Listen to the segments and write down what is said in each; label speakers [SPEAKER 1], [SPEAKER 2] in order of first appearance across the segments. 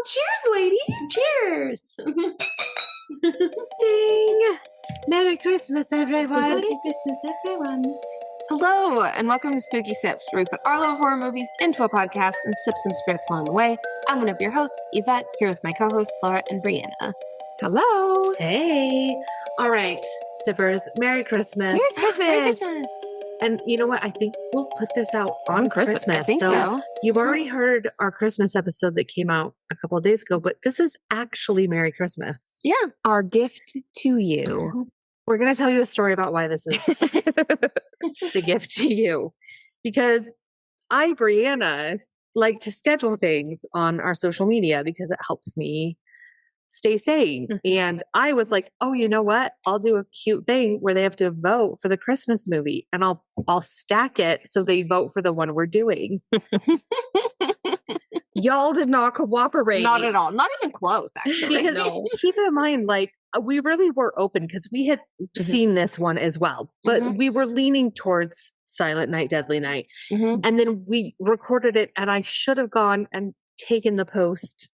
[SPEAKER 1] cheers, ladies.
[SPEAKER 2] Cheers.
[SPEAKER 1] Ding. Merry Christmas, everyone.
[SPEAKER 2] Merry Christmas, everyone.
[SPEAKER 1] Hello, and welcome to Spooky Sips, where we put our love of horror movies into a podcast and sip some spirits along the way. I'm one of your hosts, Yvette, here with my co-hosts, Laura and Brianna.
[SPEAKER 2] Hello.
[SPEAKER 3] Hey. All right, sippers. Merry Christmas.
[SPEAKER 2] Merry Christmas.
[SPEAKER 1] Merry Christmas.
[SPEAKER 3] And you know what? I think we'll put this out on Christmas.
[SPEAKER 1] I think so.
[SPEAKER 3] You've already heard our Christmas episode that came out a couple of days ago, but this is actually Merry Christmas.
[SPEAKER 1] Yeah.
[SPEAKER 2] Our gift to you.
[SPEAKER 3] We're going to tell you a story about why this is the gift to you. Because I, Brianna, like to schedule things on our social media because it helps me stay sane. And I was like, oh, you know what? I'll do a cute thing where they have to vote for the Christmas movie and I'll stack it so they vote for the one we're doing.
[SPEAKER 2] Y'all did not cooperate.
[SPEAKER 1] Not at all. Not even close, actually.
[SPEAKER 3] Because keep in mind, like, we really were open because we had seen this one as well, but we were leaning towards Silent Night, Deadly Night. And then we recorded it and I should have gone and taken the post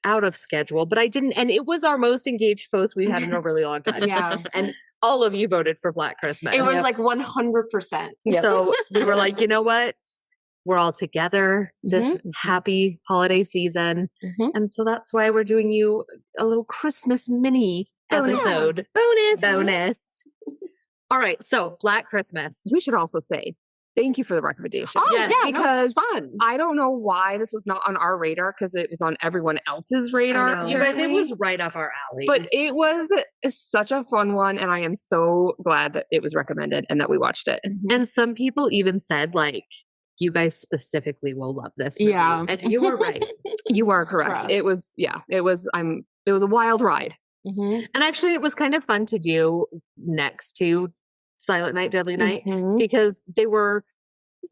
[SPEAKER 3] out of schedule, but I didn't. And it was our most engaged post we've had in a really long time.
[SPEAKER 1] Yeah.
[SPEAKER 3] And all of you voted for Black Christmas.
[SPEAKER 1] It was like 100%.
[SPEAKER 3] So we were like, you know what? We're all together this happy holiday season. And so that's why we're doing you a little Christmas mini episode. Bonus. All right. So Black Christmas.
[SPEAKER 2] We should also say thank you for the recommendation.
[SPEAKER 1] Oh,
[SPEAKER 3] Yes.
[SPEAKER 1] yeah.
[SPEAKER 2] Because
[SPEAKER 1] Because fun.
[SPEAKER 2] I don't know why this was not on our radar because it was on everyone else's radar.
[SPEAKER 3] You guys, it was right up our alley.
[SPEAKER 2] But it was such a fun one, and I am so glad that it was recommended and that we watched it.
[SPEAKER 3] and some people even said, like, you guys specifically will love this movie.
[SPEAKER 1] Yeah.
[SPEAKER 3] And you were right.
[SPEAKER 2] You are
[SPEAKER 1] For
[SPEAKER 2] correct.
[SPEAKER 1] us.
[SPEAKER 2] It was a wild ride.
[SPEAKER 3] And actually, it was kind of fun to do next to Silent Night, Deadly Night because they were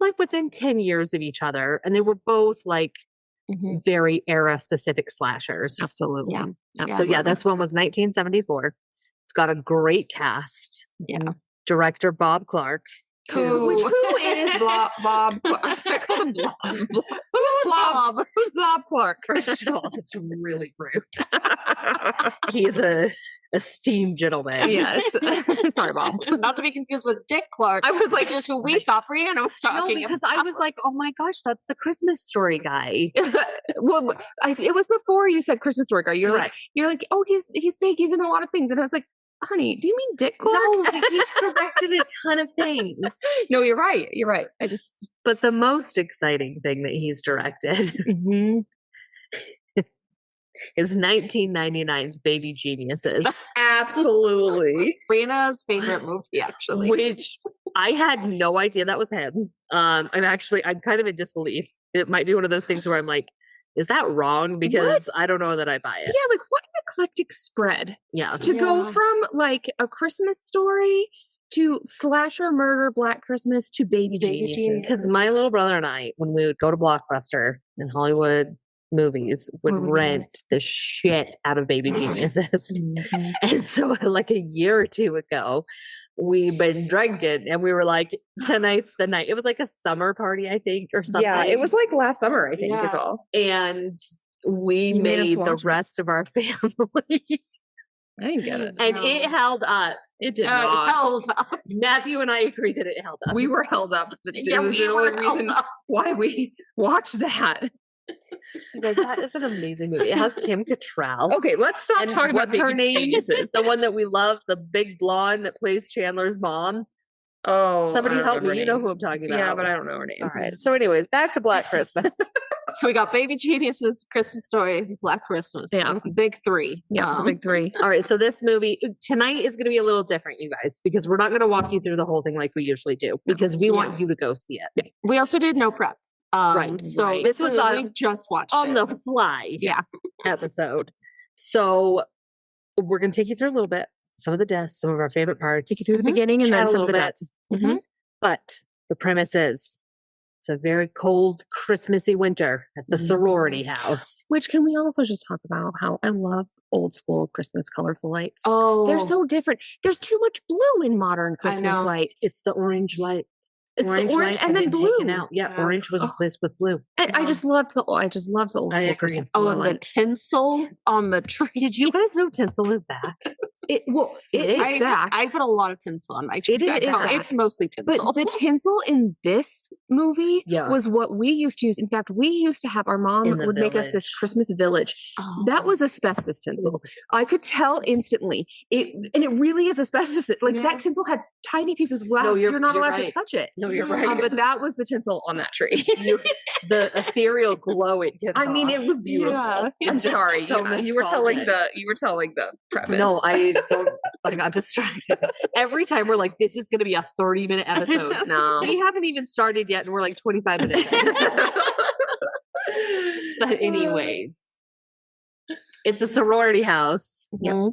[SPEAKER 3] like within 10 years of each other and they were both like very era specific slashers.
[SPEAKER 2] Absolutely.
[SPEAKER 1] Yeah.
[SPEAKER 3] So yeah, this one was 1974. It's got a great cast.
[SPEAKER 1] Yeah.
[SPEAKER 3] Director Bob Clark.
[SPEAKER 1] Who
[SPEAKER 2] is Bob Clark? I called him Blob. Who's Blob? Who's Blob Clark?
[SPEAKER 3] First of all, it's really rude. He is a esteemed gentleman.
[SPEAKER 2] Yes. Sorry, Bob.
[SPEAKER 1] Not to be confused with Dick Clark.
[SPEAKER 2] I was like,
[SPEAKER 1] Just who we thought Brianna was
[SPEAKER 3] No,
[SPEAKER 1] talking
[SPEAKER 3] because
[SPEAKER 1] about.
[SPEAKER 3] I was like, oh my gosh, that's the Christmas Story guy.
[SPEAKER 2] well, it was before you said Christmas Story guy. You're
[SPEAKER 3] Right.
[SPEAKER 2] like, oh, he's big. He's in a lot of things. And I was like, honey, do you mean Dick Clark?
[SPEAKER 3] No, he's directed a ton of things.
[SPEAKER 2] No, you're right. You're right.
[SPEAKER 3] But the most exciting thing that he's directed is 1999's Baby Geniuses,
[SPEAKER 2] Absolutely.
[SPEAKER 1] Brianna's favorite movie, actually.
[SPEAKER 3] which I had no idea that was him. I'm kind of in disbelief. It might be one of those things where I'm like, is that wrong? Because I don't know that I buy it.
[SPEAKER 2] Yeah, like what an eclectic spread
[SPEAKER 3] Yeah.
[SPEAKER 2] to go from like a Christmas Story to slasher murder Black Christmas to Baby Geniuses.
[SPEAKER 3] Because my little brother and I, when we would go to Blockbuster in Hollywood movies, would rent the shit out of Baby Geniuses. And so like a year or two ago, we've been drinking and we were like, tonight's the night. It was like a summer party, I think, or something.
[SPEAKER 2] Yeah, it was like last summer, I think, is all.
[SPEAKER 3] And we
[SPEAKER 2] You made us
[SPEAKER 3] made the
[SPEAKER 2] watch it.
[SPEAKER 3] rest of our family.
[SPEAKER 2] I didn't get it.
[SPEAKER 3] And it held up.
[SPEAKER 2] It did
[SPEAKER 1] It
[SPEAKER 2] not.
[SPEAKER 1] held up.
[SPEAKER 3] Matthew and I agree that it held up.
[SPEAKER 2] We were held up.
[SPEAKER 1] Yeah,
[SPEAKER 2] It was
[SPEAKER 1] we
[SPEAKER 2] the
[SPEAKER 1] were
[SPEAKER 2] only
[SPEAKER 1] held
[SPEAKER 2] reason
[SPEAKER 1] up.
[SPEAKER 2] why we watched that.
[SPEAKER 3] Guys, that is an amazing movie. It has Kim Cattrall.
[SPEAKER 2] Okay, let's stop
[SPEAKER 3] And
[SPEAKER 2] talking about
[SPEAKER 3] what's her
[SPEAKER 2] Baby
[SPEAKER 3] name?
[SPEAKER 2] Geniuses.
[SPEAKER 3] The one that we love, the big blonde that plays Chandler's mom.
[SPEAKER 2] Oh,
[SPEAKER 3] Somebody
[SPEAKER 2] I don't
[SPEAKER 3] help
[SPEAKER 2] remember
[SPEAKER 3] me. You
[SPEAKER 2] her
[SPEAKER 3] know
[SPEAKER 2] name.
[SPEAKER 3] who I'm talking about.
[SPEAKER 2] Yeah, but I don't know her name.
[SPEAKER 3] All right. So, anyways, back to Black Christmas.
[SPEAKER 1] So we got Baby Geniuses, Christmas Story, Black Christmas.
[SPEAKER 2] Yeah.
[SPEAKER 1] Big three.
[SPEAKER 2] Yeah, the big three.
[SPEAKER 3] All right. So this movie tonight is going to be a little different, you guys, because we're not going to walk you through the whole thing like we usually do, because we want you to go see it
[SPEAKER 1] We also did no prep.
[SPEAKER 3] Right,
[SPEAKER 1] So
[SPEAKER 3] right.
[SPEAKER 1] this
[SPEAKER 3] This was
[SPEAKER 1] was
[SPEAKER 3] on-
[SPEAKER 1] we just watched
[SPEAKER 3] on
[SPEAKER 1] it.
[SPEAKER 3] the fly.
[SPEAKER 1] Yeah.
[SPEAKER 3] Episode. So we're going to take you through a little bit, some of the deaths, some of our favorite parts.
[SPEAKER 2] Take you through the beginning and
[SPEAKER 3] Chat
[SPEAKER 2] then
[SPEAKER 3] a
[SPEAKER 2] some of the
[SPEAKER 3] little bit.
[SPEAKER 2] deaths.
[SPEAKER 1] Mhm.
[SPEAKER 3] But the premise is it's a very cold, Christmassy winter at the sorority house.
[SPEAKER 2] Which can we also just talk about how I love old school Christmas colorful lights.
[SPEAKER 1] Oh,
[SPEAKER 2] They're so different. There's too much blue in modern Christmas
[SPEAKER 1] know.
[SPEAKER 2] lights.
[SPEAKER 3] It's the orange light.
[SPEAKER 2] It's the orange
[SPEAKER 3] lights
[SPEAKER 2] and
[SPEAKER 3] have
[SPEAKER 2] then
[SPEAKER 3] been
[SPEAKER 2] blue.
[SPEAKER 3] taken out. Yeah, orange was
[SPEAKER 2] Oh.
[SPEAKER 3] replaced with blue.
[SPEAKER 2] And I just loved the old school
[SPEAKER 3] agree.
[SPEAKER 2] Christmas
[SPEAKER 1] Oh,
[SPEAKER 2] color
[SPEAKER 1] and the
[SPEAKER 2] lights.
[SPEAKER 1] tinsel on the tree.
[SPEAKER 3] Did you guys know tinsel is back?
[SPEAKER 2] It
[SPEAKER 3] It is.
[SPEAKER 2] is back.
[SPEAKER 1] I put a lot of tinsel on my tree.
[SPEAKER 3] It is
[SPEAKER 1] decorations.
[SPEAKER 2] back.
[SPEAKER 1] It's mostly tinsel.
[SPEAKER 2] But the tinsel in this movie
[SPEAKER 3] Yeah.
[SPEAKER 2] was what we used to use. In fact, we used to have our mom
[SPEAKER 3] In the
[SPEAKER 2] would make us this
[SPEAKER 3] village.
[SPEAKER 2] Christmas village.
[SPEAKER 1] Oh.
[SPEAKER 2] That was asbestos tinsel. I could tell instantly. And it really is asbestos. Like
[SPEAKER 1] Yeah.
[SPEAKER 2] that tinsel had tiny pieces of glass.
[SPEAKER 3] No,
[SPEAKER 2] you're not
[SPEAKER 3] you're
[SPEAKER 2] allowed to
[SPEAKER 3] right.
[SPEAKER 2] touch it.
[SPEAKER 3] No, you're right.
[SPEAKER 2] But that was the tinsel on that tree.
[SPEAKER 3] The ethereal glow it gives
[SPEAKER 2] I mean,
[SPEAKER 3] off.
[SPEAKER 2] it was beautiful.
[SPEAKER 1] Yeah.
[SPEAKER 2] I'm
[SPEAKER 3] It's just
[SPEAKER 2] sorry.
[SPEAKER 3] so
[SPEAKER 2] you were telling
[SPEAKER 3] nostalgic.
[SPEAKER 2] the premise.
[SPEAKER 3] No, I don't. I got distracted. Every time we're like, this is going to be a 30-minute episode.
[SPEAKER 2] no.
[SPEAKER 3] We haven't even started yet, and we're like 25 minutes in. But anyways, it's a sorority house.
[SPEAKER 2] Yep.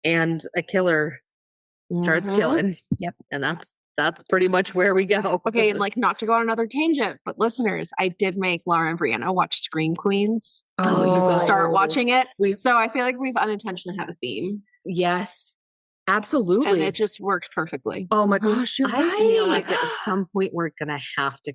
[SPEAKER 3] And a killer starts
[SPEAKER 1] Mhm.
[SPEAKER 3] killing.
[SPEAKER 2] Yep.
[SPEAKER 3] And that's pretty much where we go.
[SPEAKER 1] Okay, and like not to go on another tangent, but listeners, I did make Laura and Brianna watch Scream Queens.
[SPEAKER 3] Oh.
[SPEAKER 1] Start watching it.
[SPEAKER 3] We-
[SPEAKER 1] So I feel like we've unintentionally had a theme,
[SPEAKER 2] Yes.
[SPEAKER 1] and
[SPEAKER 2] Absolutely.
[SPEAKER 1] it just worked perfectly.
[SPEAKER 2] Oh my gosh, you're
[SPEAKER 3] I
[SPEAKER 2] right.
[SPEAKER 3] feel like at some point we're gonna have to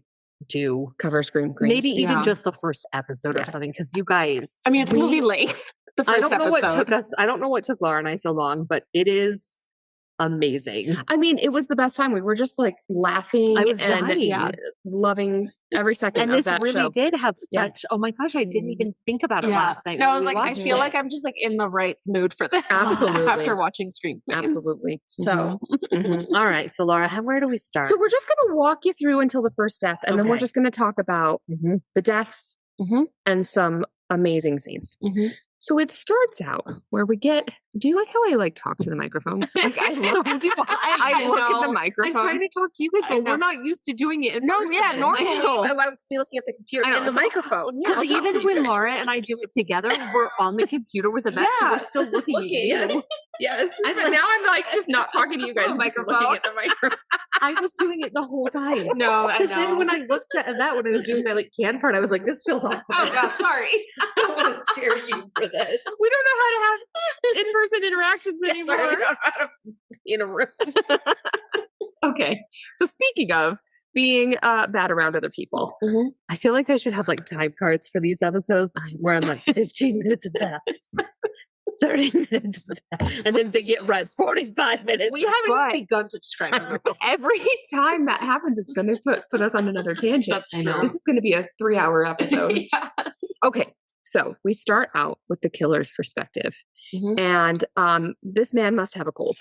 [SPEAKER 3] do
[SPEAKER 2] Cover Scream Queens.
[SPEAKER 3] maybe even
[SPEAKER 1] Yeah.
[SPEAKER 3] just the first episode
[SPEAKER 2] Yeah.
[SPEAKER 3] or something, because you guys.
[SPEAKER 1] I mean, it's movie length. The
[SPEAKER 3] I
[SPEAKER 1] first
[SPEAKER 3] don't know what
[SPEAKER 1] episode.
[SPEAKER 3] took us. I don't know what took Laura and I so long, but it is amazing.
[SPEAKER 2] I mean, it was the best time. We were just like laughing
[SPEAKER 3] I was
[SPEAKER 2] and
[SPEAKER 3] dying.
[SPEAKER 2] loving every second
[SPEAKER 3] And
[SPEAKER 2] of
[SPEAKER 3] this
[SPEAKER 2] that
[SPEAKER 3] really
[SPEAKER 2] show.
[SPEAKER 3] did have
[SPEAKER 2] Yeah.
[SPEAKER 3] such. Oh my gosh, I didn't even think about it
[SPEAKER 1] Yeah.
[SPEAKER 3] last night.
[SPEAKER 1] No, I
[SPEAKER 3] when
[SPEAKER 1] was
[SPEAKER 3] we
[SPEAKER 1] like, I
[SPEAKER 3] watched
[SPEAKER 1] feel
[SPEAKER 3] it.
[SPEAKER 1] like I'm just like in the right mood for this.
[SPEAKER 2] Absolutely.
[SPEAKER 1] After watching Scream Queens.
[SPEAKER 2] Absolutely.
[SPEAKER 1] So
[SPEAKER 3] Mhm. All right, so Laura, where do we start?
[SPEAKER 2] So we're just going to walk you through until the first death, and then we're
[SPEAKER 3] Okay.
[SPEAKER 2] just going to talk about
[SPEAKER 3] Mhm.
[SPEAKER 2] the deaths
[SPEAKER 1] Mhm.
[SPEAKER 2] and some amazing scenes.
[SPEAKER 1] Mhm.
[SPEAKER 2] So it starts out where we get. Do you like how I like talk to the microphone? Like I look,
[SPEAKER 3] So do
[SPEAKER 2] I
[SPEAKER 1] I
[SPEAKER 2] look at the
[SPEAKER 1] know.
[SPEAKER 2] microphone.
[SPEAKER 3] I'm trying to talk to you guys,
[SPEAKER 1] I
[SPEAKER 3] but
[SPEAKER 1] know.
[SPEAKER 3] we're not used to doing it. In
[SPEAKER 1] no,
[SPEAKER 3] person.
[SPEAKER 1] yeah, normally
[SPEAKER 2] I know.
[SPEAKER 1] I would be looking at the computer
[SPEAKER 2] I know,
[SPEAKER 1] and the
[SPEAKER 2] so-
[SPEAKER 1] microphone. Yeah,
[SPEAKER 3] Because
[SPEAKER 1] I'll talk to
[SPEAKER 3] even
[SPEAKER 1] you
[SPEAKER 3] when
[SPEAKER 1] guys.
[SPEAKER 3] Laura and I do it together, we're on the computer with a so
[SPEAKER 1] Yeah.
[SPEAKER 3] we're still looking at you.
[SPEAKER 1] Looking.
[SPEAKER 2] Yes.
[SPEAKER 3] I'm
[SPEAKER 2] But
[SPEAKER 3] like-
[SPEAKER 2] now I'm like just not talking to you guys. just
[SPEAKER 1] Microphone.
[SPEAKER 2] looking at the microphone.
[SPEAKER 3] I was doing it the whole time.
[SPEAKER 1] No, I
[SPEAKER 3] Because then
[SPEAKER 1] know.
[SPEAKER 3] when I looked at that, when I was doing my like can part, I was like, this feels awkward.
[SPEAKER 1] Oh God, sorry.
[SPEAKER 3] I don't want to stare at you for this.
[SPEAKER 2] We don't know how to have in-person interactions anymore.
[SPEAKER 1] Sorry, we don't know how to be in a room.
[SPEAKER 2] Okay. So speaking of being bad around other people,
[SPEAKER 3] I feel like I should have like time cards for these episodes where I'm like 15 minutes of best, 30 minutes of best, and then they get read 45 minutes.
[SPEAKER 1] We haven't
[SPEAKER 2] But-
[SPEAKER 1] even begun to describe it.
[SPEAKER 2] every time that happens, it's going to put us on another tangent.
[SPEAKER 1] That's
[SPEAKER 3] I know.
[SPEAKER 2] This is going to be a 3-hour episode.
[SPEAKER 1] Yeah.
[SPEAKER 2] Okay. So we start out with the killer's perspective.
[SPEAKER 1] Mhm.
[SPEAKER 2] And this man must have a cold.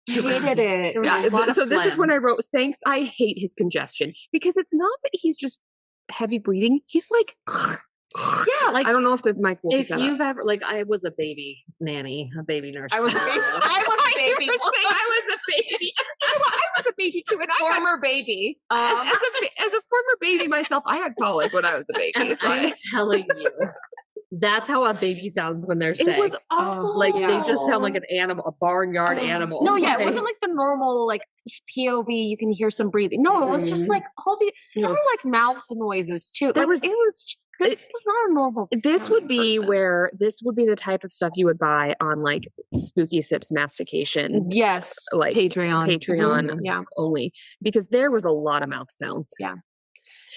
[SPEAKER 1] Hated it.
[SPEAKER 3] There was
[SPEAKER 2] Yeah,
[SPEAKER 3] a lot of
[SPEAKER 2] so this is
[SPEAKER 3] phlegm.
[SPEAKER 2] when I wrote, thanks, I hate his congestion. Because it's not that he's just heavy breathing. He's like,
[SPEAKER 3] Yeah, like
[SPEAKER 2] I don't know if the mic will pick
[SPEAKER 3] if
[SPEAKER 2] that up.
[SPEAKER 3] you've ever like I was a baby nanny, a baby nurse.
[SPEAKER 1] I was a baby. I was a baby.
[SPEAKER 2] You were saying I was a baby. Well, I was a baby too, and I got,
[SPEAKER 1] Former baby.
[SPEAKER 2] as a former baby myself, I had colic when I was a baby.
[SPEAKER 3] And
[SPEAKER 2] so
[SPEAKER 3] I'm telling you, that's how a baby sounds when they're sick.
[SPEAKER 2] it was awful.
[SPEAKER 3] Like they just sound like an animal, a barnyard animal.
[SPEAKER 1] No, yeah, it
[SPEAKER 3] Okay?
[SPEAKER 1] wasn't like the normal like POV. You can hear some breathing. No, it was just like all the there were like mouth noises too.
[SPEAKER 2] There
[SPEAKER 1] Like,
[SPEAKER 2] was-
[SPEAKER 1] it was. This was not a normal.
[SPEAKER 2] This would
[SPEAKER 1] sounding
[SPEAKER 2] be
[SPEAKER 1] person.
[SPEAKER 2] where this would be the type of stuff you would buy on like Spooky Sips mastication,
[SPEAKER 1] Yes,
[SPEAKER 2] like
[SPEAKER 3] Patreon.
[SPEAKER 2] Patreon
[SPEAKER 1] yeah.
[SPEAKER 2] only, because there was a lot of mouth sounds.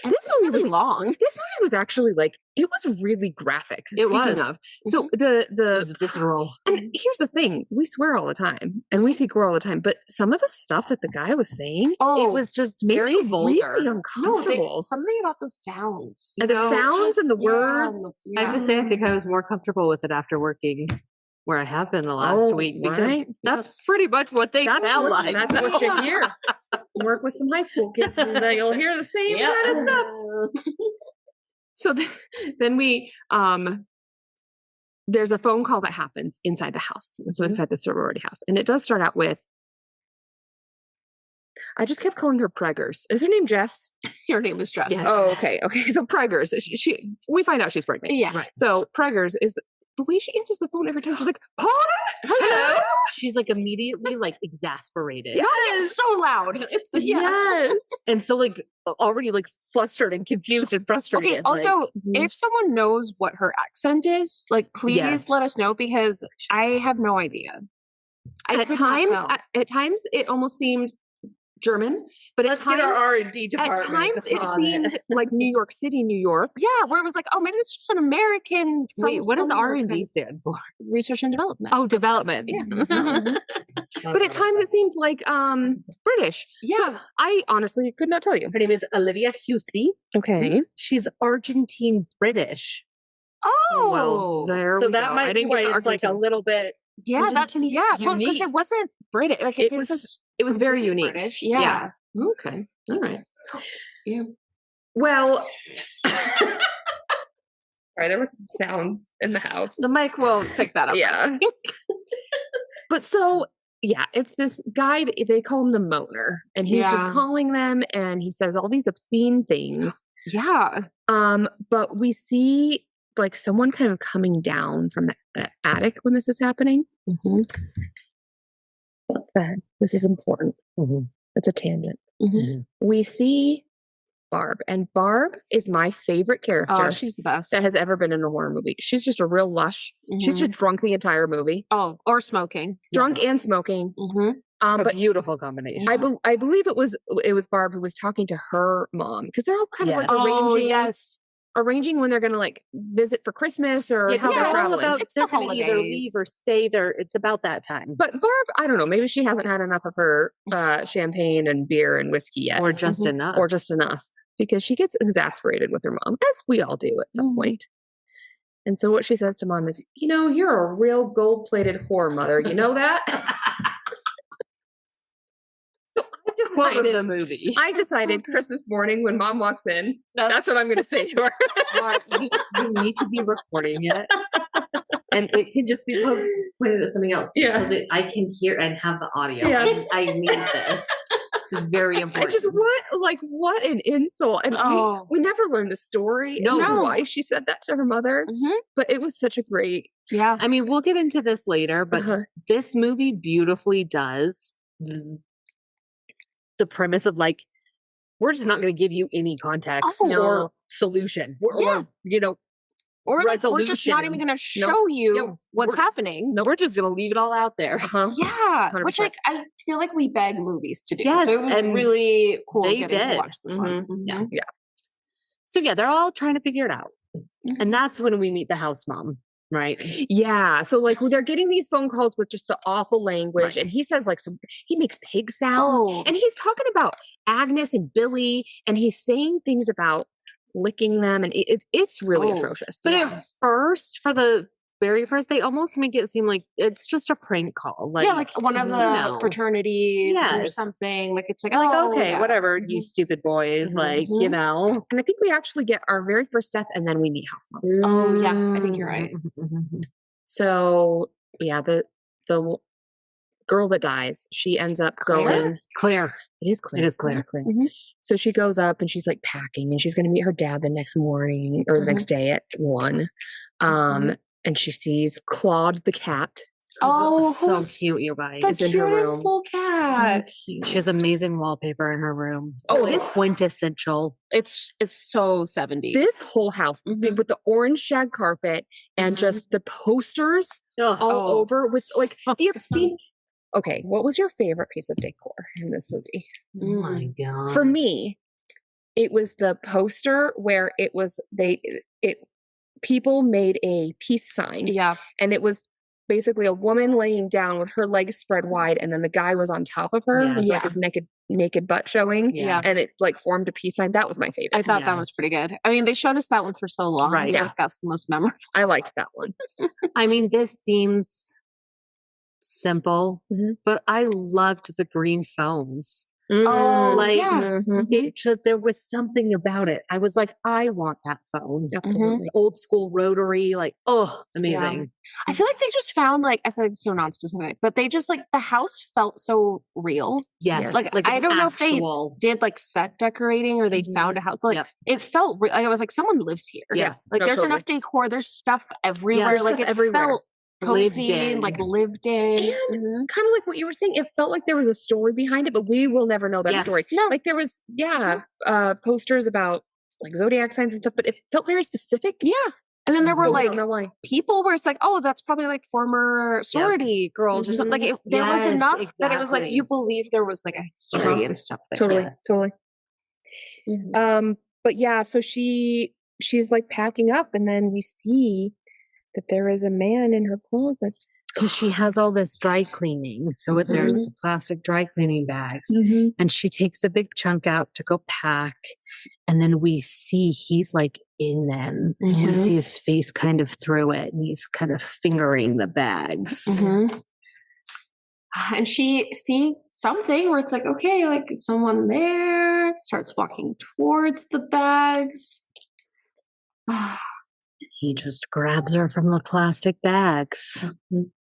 [SPEAKER 1] And
[SPEAKER 2] This
[SPEAKER 1] this movie was
[SPEAKER 2] movie-
[SPEAKER 1] long.
[SPEAKER 2] This movie was actually like it was really graphic.
[SPEAKER 3] It was.
[SPEAKER 2] Speaking of, so the
[SPEAKER 3] It was visceral.
[SPEAKER 2] and here's the thing: we swear all the time, and we see gore all the time. But some of the stuff that the guy was saying,
[SPEAKER 1] Oh,
[SPEAKER 3] It was just
[SPEAKER 2] made
[SPEAKER 3] very
[SPEAKER 2] me
[SPEAKER 3] vulgar.
[SPEAKER 2] really
[SPEAKER 1] no,
[SPEAKER 2] uncomfortable.
[SPEAKER 1] something about those sounds.
[SPEAKER 2] And the sounds and the
[SPEAKER 1] yeah,
[SPEAKER 2] words.
[SPEAKER 3] I have to say, I think I was more comfortable with it after working where I have been the last
[SPEAKER 2] Oh,
[SPEAKER 3] week because
[SPEAKER 2] right.
[SPEAKER 3] that's
[SPEAKER 1] Yes.
[SPEAKER 3] pretty much what they
[SPEAKER 2] That's
[SPEAKER 3] sound
[SPEAKER 2] what,
[SPEAKER 3] like.
[SPEAKER 2] that's what you hear. Work with some high school kids, and you'll hear the same
[SPEAKER 3] Yeah.
[SPEAKER 2] kind of stuff. So then we there's a phone call that happens inside the house. So inside the sorority house. And it does start out with I just kept calling her Preggers. Is her name Jess?
[SPEAKER 1] Your name is Jess.
[SPEAKER 3] Yeah.
[SPEAKER 2] Oh, okay. Okay. So Preggers. We find out she's pregnant.
[SPEAKER 1] Yeah.
[SPEAKER 3] Right.
[SPEAKER 2] So Preggers is the way she answers the phone every time. She's like, pardon?
[SPEAKER 1] Hello.
[SPEAKER 3] She's like immediately like exasperated.
[SPEAKER 1] No, it's so loud. It's
[SPEAKER 2] Yes.
[SPEAKER 3] And so like already like flustered and confused and frustrated.
[SPEAKER 1] Okay. Also,
[SPEAKER 2] Mhm.
[SPEAKER 1] if someone knows what her accent is, like, please
[SPEAKER 3] Yes.
[SPEAKER 1] let us know because I have no idea. I
[SPEAKER 2] At
[SPEAKER 1] could not
[SPEAKER 2] times,
[SPEAKER 1] tell.
[SPEAKER 2] at times, it almost seemed German, but
[SPEAKER 3] Let's get our R&D
[SPEAKER 2] at
[SPEAKER 3] department
[SPEAKER 2] times it
[SPEAKER 3] on
[SPEAKER 2] seemed like New York City, New York.
[SPEAKER 1] Yeah, where it was like, oh, maybe this is just an American.
[SPEAKER 3] Wait, what does
[SPEAKER 1] somewhere
[SPEAKER 3] R&D
[SPEAKER 1] kind of-
[SPEAKER 3] stand for?
[SPEAKER 1] Research and development.
[SPEAKER 3] Oh, development.
[SPEAKER 1] Yeah.
[SPEAKER 2] But at times it seemed like British.
[SPEAKER 1] Yeah.
[SPEAKER 2] So I honestly could not tell you.
[SPEAKER 3] Her name is Olivia Hussey.
[SPEAKER 2] Okay.
[SPEAKER 3] She's Argentine British.
[SPEAKER 1] Oh,
[SPEAKER 2] Well, there
[SPEAKER 3] So
[SPEAKER 2] we
[SPEAKER 3] that
[SPEAKER 2] go.
[SPEAKER 3] might
[SPEAKER 2] I
[SPEAKER 3] be
[SPEAKER 2] didn't
[SPEAKER 3] why
[SPEAKER 2] get the
[SPEAKER 3] it's like a
[SPEAKER 2] Argentine.
[SPEAKER 3] little bit.
[SPEAKER 1] yeah, that's
[SPEAKER 3] Argentine
[SPEAKER 1] yeah. Well, because
[SPEAKER 3] unique.
[SPEAKER 1] it wasn't British. Like
[SPEAKER 2] It was very unique.
[SPEAKER 1] British.
[SPEAKER 2] Yeah.
[SPEAKER 1] Yeah.
[SPEAKER 2] Okay. All right.
[SPEAKER 1] Yeah.
[SPEAKER 2] Well, sorry, there was some sounds in the house.
[SPEAKER 1] The mic will pick that up.
[SPEAKER 2] Yeah. But so, yeah, it's this guy, they call him the moaner, and he's just
[SPEAKER 1] Yeah.
[SPEAKER 2] calling them, and he says all these obscene things.
[SPEAKER 1] Yeah.
[SPEAKER 2] But we see like someone kind of coming down from the attic when this is happening.
[SPEAKER 1] Mm-hmm.
[SPEAKER 2] But this is important. It's a tangent.
[SPEAKER 1] Mm-hmm.
[SPEAKER 2] We see Barb, and Barb is my favorite character
[SPEAKER 1] Oh, she's the best.
[SPEAKER 2] that has ever been in a horror movie. She's just a real lush. She's
[SPEAKER 1] Mhm.
[SPEAKER 2] just drunk the entire movie,
[SPEAKER 1] oh, or smoking.
[SPEAKER 2] drunk and smoking.
[SPEAKER 1] Mm-hmm.
[SPEAKER 3] A
[SPEAKER 2] But
[SPEAKER 3] beautiful combination.
[SPEAKER 2] I believe it was Barb who was talking to her mom, because they're all kind of like
[SPEAKER 3] Yes.
[SPEAKER 2] arranging
[SPEAKER 1] yes.
[SPEAKER 2] arranging when they're going to like visit for Christmas or
[SPEAKER 3] Yeah,
[SPEAKER 2] how
[SPEAKER 1] yeah,
[SPEAKER 2] they're
[SPEAKER 3] it's all
[SPEAKER 2] traveling.
[SPEAKER 3] about
[SPEAKER 1] It's the
[SPEAKER 3] they're gonna either
[SPEAKER 1] holidays.
[SPEAKER 3] leave or stay there. It's about that time.
[SPEAKER 2] But Barb, I don't know, maybe she hasn't had enough of her champagne and beer and whiskey yet,
[SPEAKER 3] Or just enough.
[SPEAKER 2] or just enough, because she gets exasperated with her mom, as we all do at some
[SPEAKER 1] Mhm.
[SPEAKER 2] point. And so what she says to mom is, you're a real gold-plated whore, mother. You know that? So
[SPEAKER 3] the movie.
[SPEAKER 2] I decided Christmas morning when mom walks in, that's what I'm going to say to her.
[SPEAKER 3] You need to be recording it. And it can just be pointed at something else
[SPEAKER 2] Yeah.
[SPEAKER 3] so that I can hear and have the audio.
[SPEAKER 2] Yeah.
[SPEAKER 3] I need this. It's very
[SPEAKER 2] I
[SPEAKER 3] important.
[SPEAKER 2] just what an insult. And
[SPEAKER 1] Oh.
[SPEAKER 2] we never learned the story
[SPEAKER 3] No.
[SPEAKER 2] as to
[SPEAKER 1] No.
[SPEAKER 2] why she said that to her mother,
[SPEAKER 1] Mm-hmm.
[SPEAKER 2] but it was such a great
[SPEAKER 1] Yeah.
[SPEAKER 3] I mean, we'll get into this later, but
[SPEAKER 2] uh-huh.
[SPEAKER 3] this movie beautifully does the premise of like, we're just not going to give you any context
[SPEAKER 1] Oh,
[SPEAKER 3] or solution or,
[SPEAKER 1] Yeah. Or like, we're just not even
[SPEAKER 3] resolution.
[SPEAKER 1] going to show you
[SPEAKER 3] Nope.
[SPEAKER 1] what's happening.
[SPEAKER 3] No, we're just going to leave it all out there.
[SPEAKER 2] Uh-huh.
[SPEAKER 1] Yeah, which
[SPEAKER 2] 100%.
[SPEAKER 1] like I feel like we beg movies to do.
[SPEAKER 3] Yes,
[SPEAKER 1] so it was
[SPEAKER 3] and
[SPEAKER 1] really cool
[SPEAKER 3] they
[SPEAKER 1] getting to
[SPEAKER 3] did.
[SPEAKER 1] watch this one.
[SPEAKER 3] Mhm. Yeah. So yeah, they're all trying to figure it out.
[SPEAKER 1] Mhm.
[SPEAKER 3] And that's when we meet the house mom, right?
[SPEAKER 2] Yeah. So like they're getting these phone calls with just the awful language,
[SPEAKER 3] Right.
[SPEAKER 2] and he says like he makes pig sounds,
[SPEAKER 1] Oh,
[SPEAKER 2] and he's talking about Agnes and Billy, and he's saying things about licking them, and it's really
[SPEAKER 1] Oh.
[SPEAKER 2] atrocious.
[SPEAKER 3] But
[SPEAKER 1] Yeah.
[SPEAKER 3] at first, for the very first, they almost make it seem like it's just a prank call. Like,
[SPEAKER 1] yeah, like one of the
[SPEAKER 3] know.
[SPEAKER 1] fraternities or
[SPEAKER 3] Yes.
[SPEAKER 1] something. Like it's like,
[SPEAKER 3] like,
[SPEAKER 1] oh,
[SPEAKER 3] okay,
[SPEAKER 1] yeah.
[SPEAKER 3] whatever, you
[SPEAKER 1] Mhm.
[SPEAKER 3] stupid boys.
[SPEAKER 2] Mhm.
[SPEAKER 3] Like,
[SPEAKER 1] Mhm.
[SPEAKER 3] you know.
[SPEAKER 2] And I think we actually get our very first death, and then we meet house mom.
[SPEAKER 1] Oh, yeah, I think you're right.
[SPEAKER 2] So yeah, the girl that dies, she ends up
[SPEAKER 1] Claire?
[SPEAKER 2] going.
[SPEAKER 3] Claire.
[SPEAKER 2] It is Claire.
[SPEAKER 3] It is Claire.
[SPEAKER 1] Mhm.
[SPEAKER 2] So she goes up and she's like packing, and she's going to meet her dad the next morning or the next day at 1. And she sees Claude the cat.
[SPEAKER 1] Oh,
[SPEAKER 3] so
[SPEAKER 1] who's
[SPEAKER 3] cute, you guys.
[SPEAKER 1] the
[SPEAKER 2] is in her
[SPEAKER 1] cutest
[SPEAKER 2] room.
[SPEAKER 1] little cat.
[SPEAKER 3] She has amazing wallpaper in her room.
[SPEAKER 2] Oh,
[SPEAKER 3] It's
[SPEAKER 2] this-
[SPEAKER 3] quintessential.
[SPEAKER 1] It's so 70s.
[SPEAKER 2] This whole house
[SPEAKER 1] Mhm.
[SPEAKER 2] with the orange shag carpet and
[SPEAKER 1] Mhm.
[SPEAKER 2] just the posters all
[SPEAKER 1] Oh,
[SPEAKER 2] over with like the obscene. Okay, what was your favorite piece of decor in this movie?
[SPEAKER 3] Oh my god.
[SPEAKER 2] For me, it was the poster where it was people made a peace sign,
[SPEAKER 1] yeah.
[SPEAKER 2] and it was basically a woman laying down with her legs spread wide, and then the guy was on top of her
[SPEAKER 3] Yes.
[SPEAKER 2] with like
[SPEAKER 1] Yeah.
[SPEAKER 2] his naked butt showing,
[SPEAKER 1] Yeah.
[SPEAKER 2] and it like formed a peace sign. That was my favorite.
[SPEAKER 1] I thought that was
[SPEAKER 3] Yes.
[SPEAKER 1] pretty good. I mean, they showed us that one for so long.
[SPEAKER 3] Right.
[SPEAKER 1] I feel like that's the most memorable.
[SPEAKER 2] I liked that one.
[SPEAKER 3] I mean, this seems simple,
[SPEAKER 2] Mhm.
[SPEAKER 3] but I loved the green phones.
[SPEAKER 1] Oh,
[SPEAKER 3] like,
[SPEAKER 1] yeah.
[SPEAKER 2] Mhm.
[SPEAKER 3] It just, there was something about it. I was like, I want that phone.
[SPEAKER 2] Absolutely.
[SPEAKER 3] Old school rotary, like, oh, amazing.
[SPEAKER 1] I feel like they just found like I feel like it's so non-specific, but they just like the house felt so real.
[SPEAKER 3] Yes.
[SPEAKER 1] Like,
[SPEAKER 3] like
[SPEAKER 1] I
[SPEAKER 3] an
[SPEAKER 1] don't know if they
[SPEAKER 3] actual-
[SPEAKER 1] did like set decorating or they
[SPEAKER 3] Mhm.
[SPEAKER 1] found a house. But, like
[SPEAKER 3] Yep.
[SPEAKER 1] it felt like I was like someone lives here.
[SPEAKER 3] Yes.
[SPEAKER 1] Like
[SPEAKER 2] No,
[SPEAKER 1] there's
[SPEAKER 2] totally.
[SPEAKER 1] enough decor. There's stuff everywhere.
[SPEAKER 2] there's
[SPEAKER 1] like
[SPEAKER 2] stuff
[SPEAKER 1] it
[SPEAKER 2] everywhere.
[SPEAKER 1] felt
[SPEAKER 3] Lived
[SPEAKER 1] cozy,
[SPEAKER 3] in.
[SPEAKER 1] like lived in.
[SPEAKER 2] And
[SPEAKER 1] Mhm.
[SPEAKER 2] kind of like what you were saying, it felt like there was a story behind it, but we will never know that
[SPEAKER 3] Yes.
[SPEAKER 2] story.
[SPEAKER 1] No.
[SPEAKER 2] Like there was, posters about like zodiac signs and stuff, but it felt very specific.
[SPEAKER 1] Yeah. And then there were
[SPEAKER 2] But we
[SPEAKER 1] like
[SPEAKER 2] don't know why.
[SPEAKER 1] people where it's like, oh, that's probably like former sorority girls or something. Like there was
[SPEAKER 3] Yes,
[SPEAKER 1] enough that it was like
[SPEAKER 3] exactly.
[SPEAKER 1] you believe there was like a history and stuff there.
[SPEAKER 2] Totally,
[SPEAKER 3] Yes.
[SPEAKER 2] totally. But yeah, so she's like packing up, and then we see that there is a man in her closet.
[SPEAKER 3] Because she has all this dry cleaning. So there's the plastic dry cleaning bags. And she takes a big chunk out to go pack. And then we see he's like in them. And we see his face kind of through it. And he's kind of fingering the bags.
[SPEAKER 1] And she sees something where it's like, okay, like someone there, starts walking towards the bags.
[SPEAKER 3] He just grabs her from the plastic bags.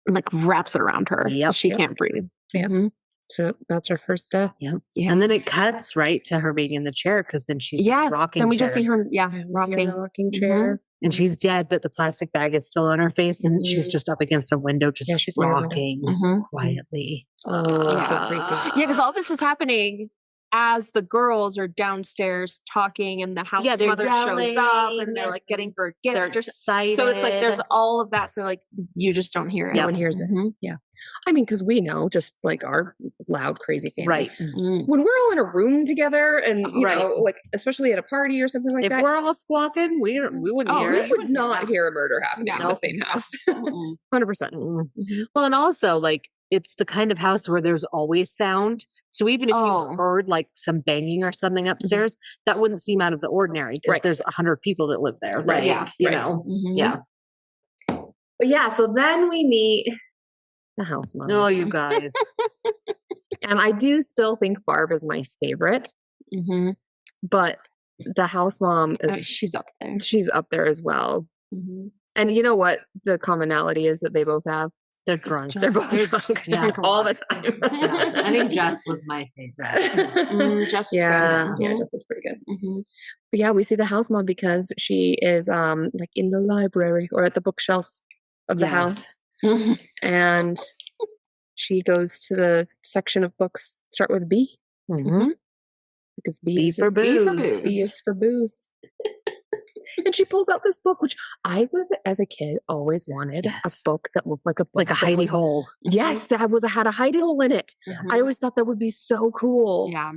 [SPEAKER 1] Like wraps it around her so she can't breathe.
[SPEAKER 2] Yeah. So that's her first death.
[SPEAKER 3] Yep. Yeah. And then it cuts right to her being in the chair because then she's rocking.
[SPEAKER 1] Then we
[SPEAKER 3] chair.
[SPEAKER 1] just see her,
[SPEAKER 2] Rocking the rocking chair.
[SPEAKER 3] And she's dead, but the plastic bag is still on her face, and she's just up against a window, just
[SPEAKER 2] she's near a window.
[SPEAKER 3] rocking quietly.
[SPEAKER 2] Oh, so creepy.
[SPEAKER 1] Yeah, because all this is happening as the girls are downstairs talking, and the house mother shows up, and they're like getting her a gift.
[SPEAKER 3] They're excited.
[SPEAKER 1] So it's like there's all of that. So like you just don't hear it.
[SPEAKER 2] No one hears it. Yeah. I mean, because we know, just like our loud, crazy family.
[SPEAKER 3] Right.
[SPEAKER 2] When we're all in a room together and, you know, like, especially at a party or something like that.
[SPEAKER 3] If we're all squawking, we wouldn't hear it.
[SPEAKER 2] We would not hear a murder happening in the same house. 100%.
[SPEAKER 3] Well, and also, like, it's the kind of house where there's always sound. So even if you heard like some banging or something upstairs, that wouldn't seem out of the ordinary because there's 100 people that live there. Like, you know,
[SPEAKER 2] But yeah, so then we meet the house mom.
[SPEAKER 3] Oh, you guys.
[SPEAKER 2] And I do still think Barb is my favorite. But the house mom is
[SPEAKER 1] she's up there.
[SPEAKER 2] She's up there as well. And you know what the commonality is that they both have?
[SPEAKER 3] They're drunk.
[SPEAKER 2] They're both drunk. Drunk all the time.
[SPEAKER 3] I think Jess was my favorite.
[SPEAKER 1] Jess was
[SPEAKER 2] Jess was pretty good. But yeah, we see the house mom because she is like in the library or at the bookshelf of the house. And she goes to the section of books start with B. Because B is for booze. B is for booze. And she pulls out this book, which I was, as a kid, always wanted a book that looked like a book.
[SPEAKER 3] Like a hidey hole.
[SPEAKER 2] Yes, that had a hidey hole in it. I always thought that would be so cool.
[SPEAKER 1] Yeah.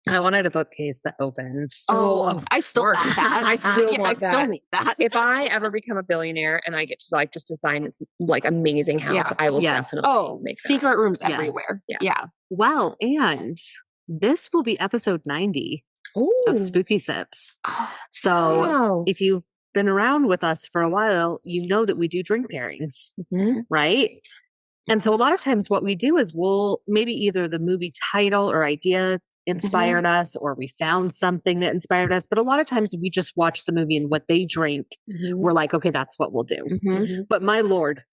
[SPEAKER 3] I wanted a bookcase that opened.
[SPEAKER 1] Oh, I still want that.
[SPEAKER 2] I still want
[SPEAKER 1] I still need that.
[SPEAKER 2] If I ever become a billionaire and I get to like just design this like amazing house, I will definitely make that.
[SPEAKER 1] Secret rooms everywhere. Yeah.
[SPEAKER 3] Well, and this will be episode 90 of Spooky Sips. So if you've been around with us for a while, you know that we do drink pairings, right? And so a lot of times what we do is we'll maybe either the movie title or idea inspired us, or we found something that inspired us. But a lot of times we just watch the movie and what they drink, we're like, okay, that's what we'll do. But my Lord,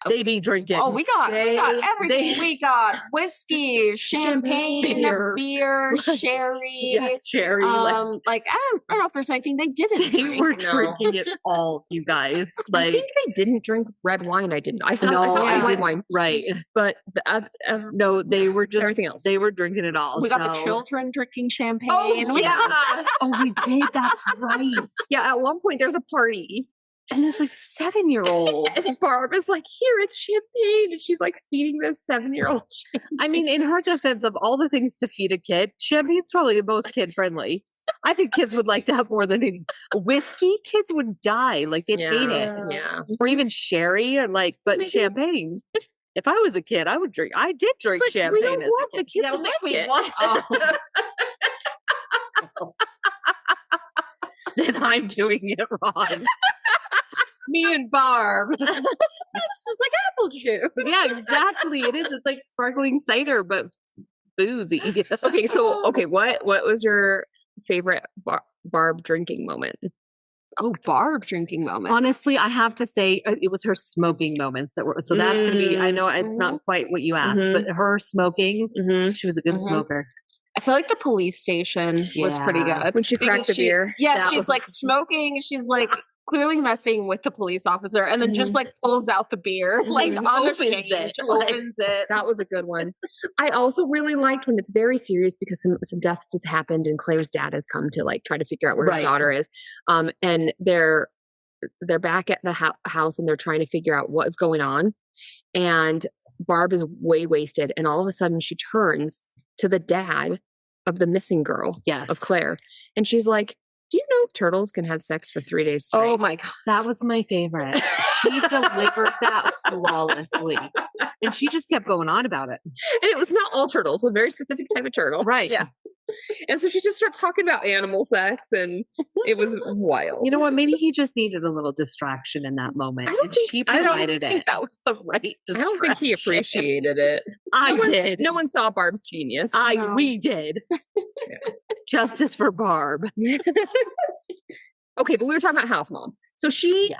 [SPEAKER 3] they be drinking.
[SPEAKER 1] Oh, we got everything. We got whiskey, champagne, beer, sherry.
[SPEAKER 3] Yes, sherry.
[SPEAKER 1] Like I don't know if there's anything they didn't
[SPEAKER 3] They
[SPEAKER 1] drink.
[SPEAKER 3] were drinking it all, you guys. Like,
[SPEAKER 2] I think they didn't drink red wine. I didn't. I thought
[SPEAKER 3] I
[SPEAKER 2] white
[SPEAKER 3] did
[SPEAKER 2] wine.
[SPEAKER 3] Right.
[SPEAKER 2] But
[SPEAKER 3] no, they were just
[SPEAKER 2] everything else.
[SPEAKER 3] They were drinking it all.
[SPEAKER 1] We got the children drinking champagne.
[SPEAKER 2] Oh, yeah.
[SPEAKER 3] We did. That's right.
[SPEAKER 2] Yeah, at one point there's a party.
[SPEAKER 3] And this like 7-year-old.
[SPEAKER 2] And Barb is like, here, it's champagne. And she's like feeding this 7-year-old champagne.
[SPEAKER 3] I mean, in her defense, of all the things to feed a kid, champagne's probably the most kid friendly. I think kids would like that more than any whiskey. Kids would die. Like they'd hate it.
[SPEAKER 2] Yeah.
[SPEAKER 3] Or even sherry or like, but champagne. If I was a kid, I would drink. I did drink champagne.
[SPEAKER 2] We don't want the kids to like it.
[SPEAKER 3] Then I'm doing it wrong. Me and Barb.
[SPEAKER 2] It's just like apple juice.
[SPEAKER 3] Yeah, exactly. It is. It's like sparkling cider, but boozy.
[SPEAKER 2] Okay, what was your favorite Barb drinking moment?
[SPEAKER 1] Oh, Barb drinking moment.
[SPEAKER 3] Honestly, I have to say it was her smoking moments that were. So that's going to be. I know it's not quite what you asked, but her smoking. She was a good smoker.
[SPEAKER 1] I feel like the police station was pretty good.
[SPEAKER 2] When she cracked the beer.
[SPEAKER 1] Yeah, she's like smoking. She's like clearly messing with the police officer and then just like pulls out the beer, like on the stage, opens it.
[SPEAKER 2] That was a good one. I also really liked when it's very serious because some deaths has happened and Claire's dad has come to like try to figure out where his daughter is. And they're they're back at the house and they're trying to figure out what is going on. And Barb is way wasted. And all of a sudden she turns to the dad of the missing girl, of Claire. And she's like, do you know turtles can have sex for 3 days straight?
[SPEAKER 3] Oh my God. That was my favorite. She delivered that flawlessly. And she just kept going on about it.
[SPEAKER 2] And it was not all turtles, a very specific type of turtle.
[SPEAKER 3] Right.
[SPEAKER 2] Yeah. And so she just starts talking about animal sex, and it was wild.
[SPEAKER 3] You know what? Maybe he just needed a little distraction in that moment. She provided it.
[SPEAKER 2] That was the right distraction. I don't think he appreciated it.
[SPEAKER 3] I did.
[SPEAKER 2] No one saw Barb's genius.
[SPEAKER 3] We did. Justice for Barb.
[SPEAKER 2] Okay, but we were talking about house mom. So she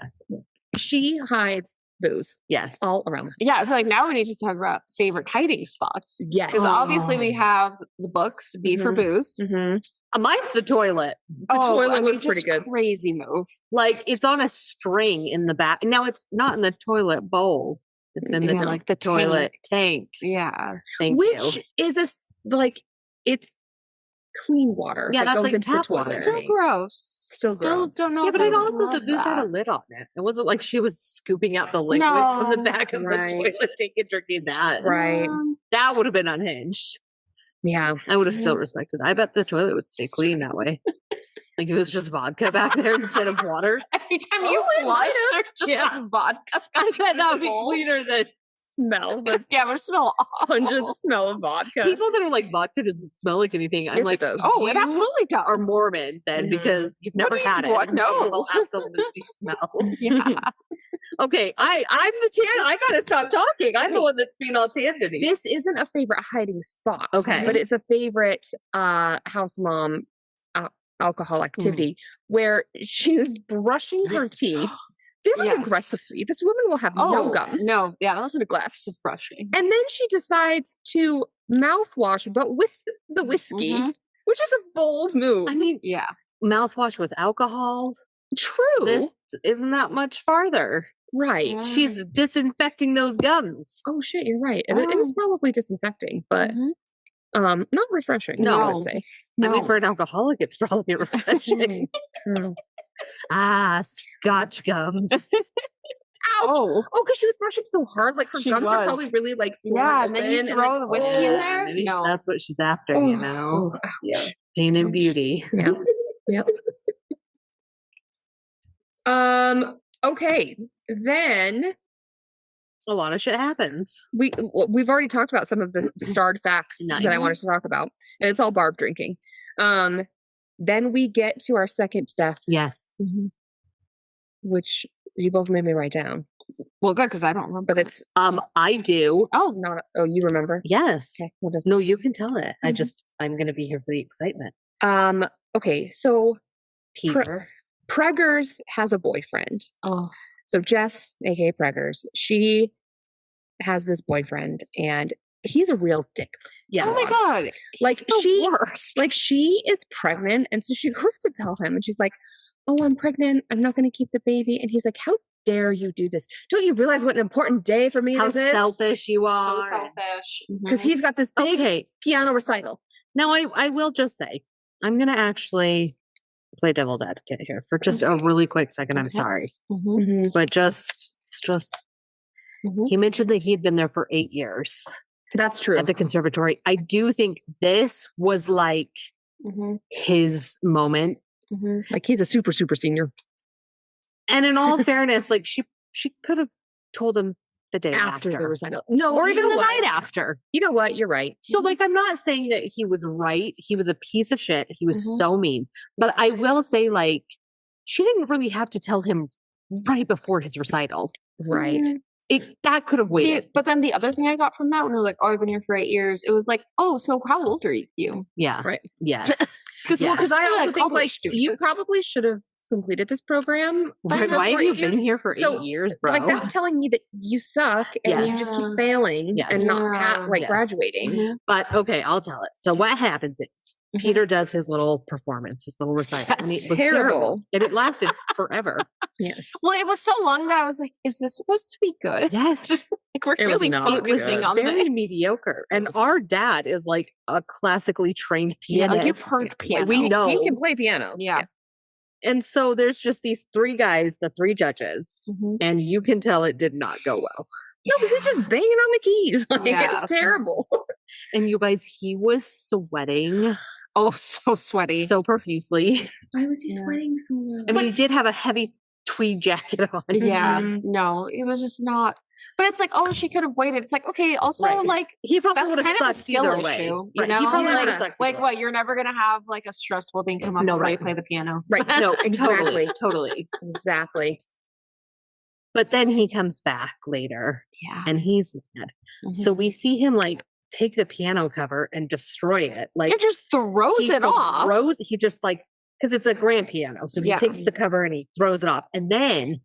[SPEAKER 2] hides booze.
[SPEAKER 3] Yes.
[SPEAKER 2] All around.
[SPEAKER 1] Yeah, I feel like now we need to talk about favorite hiding spots.
[SPEAKER 2] Yes.
[SPEAKER 1] Because obviously we have the books, B for booze.
[SPEAKER 3] Mine's the toilet.
[SPEAKER 2] The toilet was pretty good.
[SPEAKER 1] Crazy move.
[SPEAKER 3] Like, it's on a string in the back. Now, it's not in the toilet bowl. It's in the,
[SPEAKER 1] like the
[SPEAKER 3] toilet tank.
[SPEAKER 1] Yeah.
[SPEAKER 2] Which is it's clean water.
[SPEAKER 3] Yeah,
[SPEAKER 2] that
[SPEAKER 3] that's
[SPEAKER 2] goes
[SPEAKER 3] like
[SPEAKER 2] into the
[SPEAKER 3] tap
[SPEAKER 2] toilet.
[SPEAKER 3] water.
[SPEAKER 1] Still gross.
[SPEAKER 2] Still gross.
[SPEAKER 1] Don't know.
[SPEAKER 3] Yeah,
[SPEAKER 1] if
[SPEAKER 3] but
[SPEAKER 1] I
[SPEAKER 3] it also,
[SPEAKER 1] love
[SPEAKER 3] the booze had a
[SPEAKER 1] that.
[SPEAKER 3] lid on it. It wasn't like she was scooping out the liquid from the back of the toilet tank and drinking that.
[SPEAKER 2] Right.
[SPEAKER 3] That would have been unhinged.
[SPEAKER 2] Yeah.
[SPEAKER 3] I would have still respected that. I bet the toilet would stay clean that way. Like, it was just vodka back there instead of water.
[SPEAKER 1] Every time you flush, there's just vodka.
[SPEAKER 3] I bet that would be cleaner than
[SPEAKER 2] smell. The
[SPEAKER 1] we smell
[SPEAKER 2] pungent smell of vodka.
[SPEAKER 3] People that are like, vodka doesn't smell like anything. I'm like,
[SPEAKER 2] it does.
[SPEAKER 1] Oh, it absolutely does.
[SPEAKER 3] Are Mormon then because you've never had it.
[SPEAKER 1] No.
[SPEAKER 3] It will absolutely smell.
[SPEAKER 1] Yeah.
[SPEAKER 3] Okay, I'm the I gotta stop talking. I'm the one that's being all tangenty.
[SPEAKER 2] This isn't a favorite hiding spot.
[SPEAKER 3] Okay.
[SPEAKER 2] But it's a favorite house mom alcohol activity where she was brushing her teeth very aggressively. This woman will have no gums.
[SPEAKER 1] No, yeah, that was an aggressive brushing.
[SPEAKER 2] And then she decides to mouthwash, but with the whiskey, which is a bold move.
[SPEAKER 3] I mean, mouthwash with alcohol.
[SPEAKER 2] True.
[SPEAKER 3] This isn't that much farther.
[SPEAKER 2] Right.
[SPEAKER 3] She's disinfecting those gums.
[SPEAKER 2] Oh shit, you're right. And it is probably disinfecting, but not refreshing.
[SPEAKER 3] No.
[SPEAKER 2] I would say.
[SPEAKER 3] I mean, for an alcoholic, it's probably refreshing.
[SPEAKER 2] True.
[SPEAKER 3] Scotch gums.
[SPEAKER 2] Ouch! Oh, because she was brushing so hard, like her gums are probably really like sore.
[SPEAKER 1] Yeah, and then you throw the whiskey in there.
[SPEAKER 3] Maybe that's what she's after, you know.
[SPEAKER 2] Yeah.
[SPEAKER 3] Pain and beauty.
[SPEAKER 2] Yeah. Yep. Okay. Then
[SPEAKER 3] a lot of shit happens.
[SPEAKER 2] We've already talked about some of the starred facts that I wanted to talk about. And it's all Barb drinking. Then we get to our second death.
[SPEAKER 3] Yes.
[SPEAKER 2] Which you both made me write down.
[SPEAKER 1] Well, good, because I don't remember.
[SPEAKER 2] But it's
[SPEAKER 3] I do.
[SPEAKER 2] You remember?
[SPEAKER 3] Yes.
[SPEAKER 2] Okay. What is
[SPEAKER 3] No, you can tell it. I'm gonna be here for the excitement.
[SPEAKER 2] Okay, so
[SPEAKER 3] Peter.
[SPEAKER 2] Preggers has a boyfriend.
[SPEAKER 1] Oh.
[SPEAKER 2] So Jess, aka Preggers, she has this boyfriend and he's a real dick.
[SPEAKER 3] Yeah.
[SPEAKER 1] Oh my God.
[SPEAKER 2] Like
[SPEAKER 1] Worst.
[SPEAKER 2] Like she is pregnant and so she goes to tell him and she's like, "Oh, I'm pregnant. I'm not going to keep the baby." And he's like, "How dare you do this? Don't you realize what an important day for me
[SPEAKER 3] How
[SPEAKER 2] this is?"
[SPEAKER 3] selfish you are.
[SPEAKER 1] So selfish.
[SPEAKER 2] Because he's got this big piano recital.
[SPEAKER 3] Now I will just say, I'm going to actually play devil's advocate here for just a really quick second. I'm sorry. But just he mentioned that he had been there for 8 years.
[SPEAKER 2] That's true.
[SPEAKER 3] At the conservatory. I do think this was like his moment.
[SPEAKER 2] Like he's a super senior.
[SPEAKER 3] And in all fairness, like she could have told him the day
[SPEAKER 2] after the recital.
[SPEAKER 3] No, or even the night after.
[SPEAKER 2] You know what? You're right.
[SPEAKER 3] So like, I'm not saying that he was right. He was a piece of shit. He was so mean. But I will say, like, she didn't really have to tell him right before his recital.
[SPEAKER 2] Right.
[SPEAKER 3] That could have waited.
[SPEAKER 1] See, but then the other thing I got from that when we were like, "Oh, I've been here for 8 years," it was like, "Oh, so how old are you?"
[SPEAKER 3] Yeah.
[SPEAKER 2] Right.
[SPEAKER 3] Yes.
[SPEAKER 2] Because I also think like you probably should have completed this program.
[SPEAKER 3] Why have you been here for 8 years, bro?
[SPEAKER 2] Like that's telling me that you suck and you just keep failing and not graduating.
[SPEAKER 3] But okay, I'll tell it. So what happens is Peter does his little performance, his little recital. And it was terrible. And it lasted forever.
[SPEAKER 2] Yes.
[SPEAKER 1] Well, it was so long that I was like, is this supposed to be good?
[SPEAKER 3] Yes.
[SPEAKER 1] Like we're really focusing on
[SPEAKER 3] very
[SPEAKER 1] this.
[SPEAKER 3] mediocre. And our dad is like a classically trained pianist.
[SPEAKER 1] Like you've heard piano.
[SPEAKER 3] We know.
[SPEAKER 2] He can play piano.
[SPEAKER 1] Yeah.
[SPEAKER 3] And so there's just these three guys, the three judges, and you can tell it did not go well.
[SPEAKER 2] No, because he's just banging on the keys. Like, it's terrible.
[SPEAKER 3] And you guys, he was sweating.
[SPEAKER 1] Oh, so sweaty.
[SPEAKER 3] So profusely.
[SPEAKER 2] Why was he sweating so much?
[SPEAKER 3] I mean, he did have a heavy tweed jacket on.
[SPEAKER 1] Yeah. No, it was just not. But it's like, oh, she could have waited. It's like, okay, also, like,
[SPEAKER 3] he probably
[SPEAKER 1] that's
[SPEAKER 3] would have
[SPEAKER 1] kind of a
[SPEAKER 3] sucked
[SPEAKER 1] skill
[SPEAKER 3] either
[SPEAKER 1] issue.
[SPEAKER 3] way.
[SPEAKER 1] You know?
[SPEAKER 3] He probably
[SPEAKER 1] like,
[SPEAKER 3] would have sucked
[SPEAKER 1] like
[SPEAKER 3] either
[SPEAKER 1] what?
[SPEAKER 3] way.
[SPEAKER 1] You're never going to have like a stressful thing come up
[SPEAKER 3] No,
[SPEAKER 1] before you
[SPEAKER 3] right.
[SPEAKER 1] play the piano.
[SPEAKER 2] Right. No, exactly.
[SPEAKER 3] Totally.
[SPEAKER 2] Exactly.
[SPEAKER 3] But then he comes back later.
[SPEAKER 1] Yeah.
[SPEAKER 3] And he's mad. So we see him like take the piano cover and destroy it. Like
[SPEAKER 1] it just throws it off.
[SPEAKER 3] He just like, because it's a grand piano. So he takes the cover and he throws it off. And then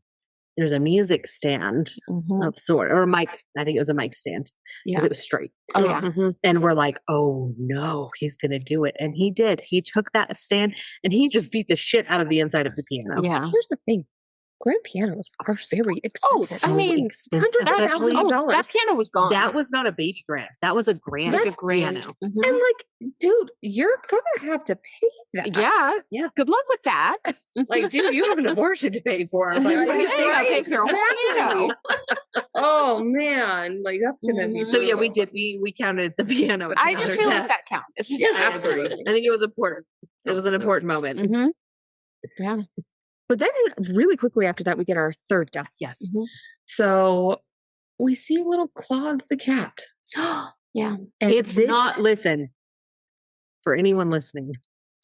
[SPEAKER 3] there's a music stand of sort, or a mic. I think it was a mic stand because it was straight.
[SPEAKER 1] Oh, yeah.
[SPEAKER 3] And we're like, oh no, he's going to do it. And he did. He took that stand and he just beat the shit out of the inside of the piano.
[SPEAKER 1] Yeah.
[SPEAKER 2] Here's the thing. Grand pianos are very expensive.
[SPEAKER 1] I mean,
[SPEAKER 2] hundreds of thousands of dollars.
[SPEAKER 1] That piano was gone.
[SPEAKER 3] That was not a baby grand. That was a grand.
[SPEAKER 2] That's
[SPEAKER 1] a grand.
[SPEAKER 3] piano.
[SPEAKER 2] And like, dude, you're gonna have to pay that.
[SPEAKER 1] Yeah. Good luck with that.
[SPEAKER 3] Like, dude, you have an abortion to pay for. Like,
[SPEAKER 1] Right.
[SPEAKER 3] what do you think?
[SPEAKER 1] I'll pay for your whole piano.
[SPEAKER 2] Oh man, like that's gonna be.
[SPEAKER 3] So yeah, we did. We counted the piano.
[SPEAKER 1] I just feel like that counted.
[SPEAKER 2] Yeah, absolutely.
[SPEAKER 3] I think it was important. It was an important moment.
[SPEAKER 1] Yeah.
[SPEAKER 2] But then, really quickly after that, we get our third death.
[SPEAKER 3] Yes.
[SPEAKER 2] So we see little Claude the cat.
[SPEAKER 1] Yeah.
[SPEAKER 2] And
[SPEAKER 3] It's not. Listen, for anyone listening,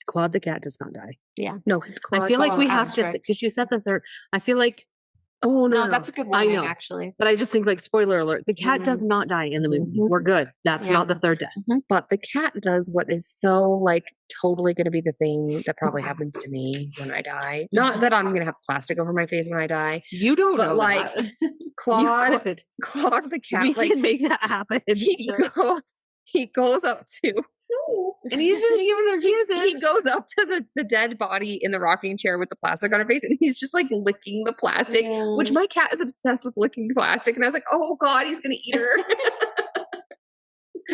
[SPEAKER 3] Claude the cat does not die.
[SPEAKER 1] Yeah.
[SPEAKER 2] No, Claude,
[SPEAKER 3] I feel like we have to,
[SPEAKER 1] asterisks.
[SPEAKER 3] because you said the third. I feel like,
[SPEAKER 2] oh
[SPEAKER 1] No, that's a good
[SPEAKER 3] I
[SPEAKER 1] warning,
[SPEAKER 3] know.
[SPEAKER 1] actually.
[SPEAKER 3] but I just think like spoiler alert: the cat does not die in the movie. We're good. That's not the third death.
[SPEAKER 2] But the cat does what is so like totally going to be the thing that probably happens to me when I die. Not that I'm going to have plastic over my face when I die.
[SPEAKER 3] You don't
[SPEAKER 2] But
[SPEAKER 3] know
[SPEAKER 2] like
[SPEAKER 3] that.
[SPEAKER 2] Claude,
[SPEAKER 3] You could.
[SPEAKER 2] Claude the cat,
[SPEAKER 3] We
[SPEAKER 2] like
[SPEAKER 3] can make that happen.
[SPEAKER 2] he goes up to no.
[SPEAKER 3] And he's just giving her kisses.
[SPEAKER 2] He goes up to the dead body in the rocking chair with the plastic on her face, and he's just like licking the plastic, which my cat is obsessed with licking plastic. And I was like, oh God, he's gonna eat her.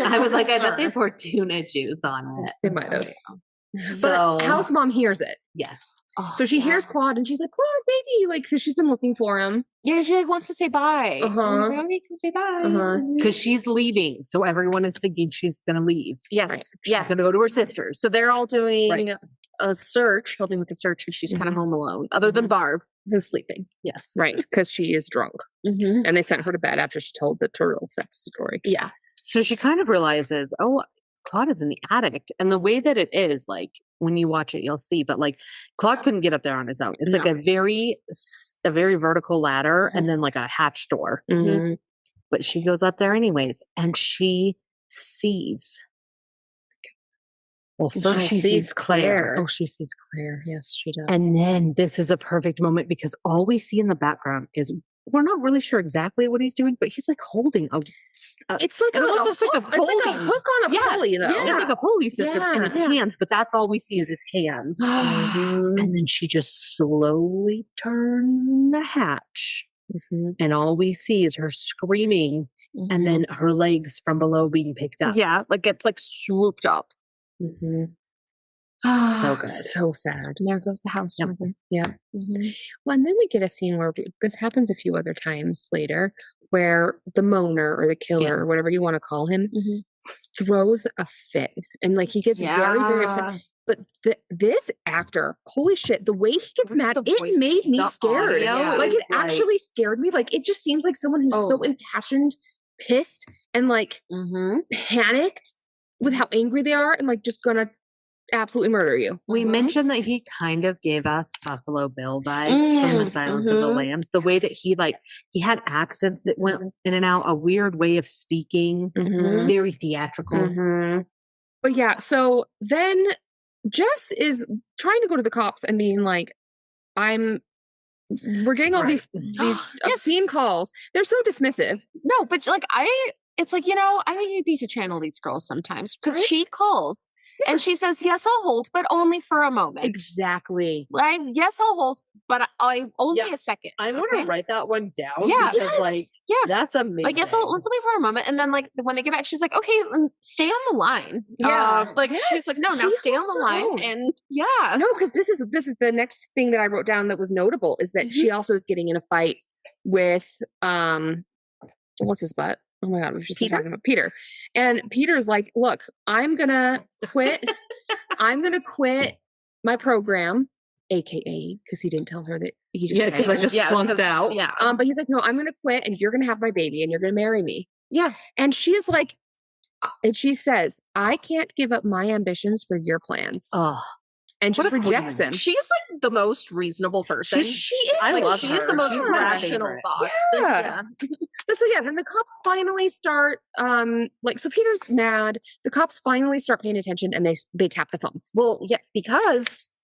[SPEAKER 3] I was like, I bet they poured tuna juice on it.
[SPEAKER 2] They might have.
[SPEAKER 3] So,
[SPEAKER 2] But house mom hears it.
[SPEAKER 3] yes.
[SPEAKER 1] Oh,
[SPEAKER 2] So she hears Claude and she's like, Claude, baby, like, because she's been looking for him.
[SPEAKER 1] Yeah, she like, wants to say bye.
[SPEAKER 2] Uh-huh.
[SPEAKER 1] And she's like, okay, come say bye.
[SPEAKER 3] Because she's leaving. So everyone is thinking she's going to leave.
[SPEAKER 2] Yes.
[SPEAKER 3] Right. She's going to go to her sister's.
[SPEAKER 1] So they're all doing
[SPEAKER 3] Right.
[SPEAKER 1] a search, helping with the search, and she's kind of home alone, other than Barb, who's sleeping.
[SPEAKER 3] Yes.
[SPEAKER 2] Right. Because she is drunk. And they sent her to bed after she told the turtle sex story.
[SPEAKER 1] Yeah.
[SPEAKER 3] So she kind of realizes, oh, Claude is an addict. And the way that it is, like, when you watch it, you'll see. But like, Claude couldn't get up there on his own. It's like a very vertical ladder and then like a hatch door. But she goes up there anyways, and she sees. Well, first she sees Claire.
[SPEAKER 2] Oh, she sees Claire. Yes, she does.
[SPEAKER 3] And then this is a perfect moment because all we see in the background is we're not really sure exactly what he's doing, but he's like holding a.
[SPEAKER 2] It's like
[SPEAKER 3] it's almost like a
[SPEAKER 2] it's like a
[SPEAKER 3] pulley.
[SPEAKER 2] hook on a pulley, though.
[SPEAKER 3] It's like a pulley system in his hands, but that's all we see is his hands. And then she just slowly turns the hatch, and all we see is her screaming, and then her legs from below being picked up.
[SPEAKER 1] Yeah, like it's like swooped up.
[SPEAKER 3] So good.
[SPEAKER 2] So sad.
[SPEAKER 1] And there goes the house mother.
[SPEAKER 2] Yeah. Well, and then we get a scene where this happens a few other times later, where the moaner or the killer or whatever you want to call him throws a fit, and like he gets very, very upset. But this actor, holy shit, the way he gets mad, it made me scared. Like it actually scared me. Like it just seems like someone who's so impassioned, pissed, and like panicked with how angry they are, and like just gonna absolutely murder you.
[SPEAKER 3] We mentioned that he kind of gave us Buffalo Bill vibes from the Silence of the Lambs. The way that he had accents that went in and out, a weird way of speaking, very theatrical.
[SPEAKER 2] But yeah, so then Jess is trying to go to the cops and being like, we're getting all these obscene calls. They're so dismissive.
[SPEAKER 1] No, but like it's like, I think you'd be to channel these girls sometimes because she calls and she says, yes, I'll hold, but only for a moment.
[SPEAKER 2] Exactly.
[SPEAKER 1] Like, yes, I'll hold, but I only a second.
[SPEAKER 3] I want to write that one down.
[SPEAKER 1] Yeah.
[SPEAKER 3] Because, that's amazing.
[SPEAKER 1] I guess I'll leave her a moment. And then, like, when they get back, she's like, okay, stay on the line.
[SPEAKER 2] Yeah.
[SPEAKER 1] She's like, no, now stay on the line. And
[SPEAKER 2] No, because this is the next thing that I wrote down that was notable is that she also is getting in a fight with, what's his butt? Oh my God, we've just been talking about Peter. And Peter's like, look, I'm going to quit. I'm going to quit my program, AKA, because he didn't tell her that he just
[SPEAKER 3] because I just flunked out.
[SPEAKER 1] Yeah.
[SPEAKER 2] But he's like, no, I'm going to quit and you're going to have my baby and you're going to marry me.
[SPEAKER 1] Yeah.
[SPEAKER 2] And she's like, and she says, I can't give up my ambitions for your plans.
[SPEAKER 3] Oh.
[SPEAKER 2] And just rejects him.
[SPEAKER 1] She's like the most reasonable person.
[SPEAKER 2] She is.
[SPEAKER 3] I love
[SPEAKER 1] she
[SPEAKER 3] her.
[SPEAKER 1] is the most
[SPEAKER 3] She's my
[SPEAKER 1] rational
[SPEAKER 3] favorite.
[SPEAKER 1] thoughts.
[SPEAKER 2] Yeah. So then the cops finally start so Peter's mad. The cops finally start paying attention and they tap the phones.
[SPEAKER 1] Well, yeah, because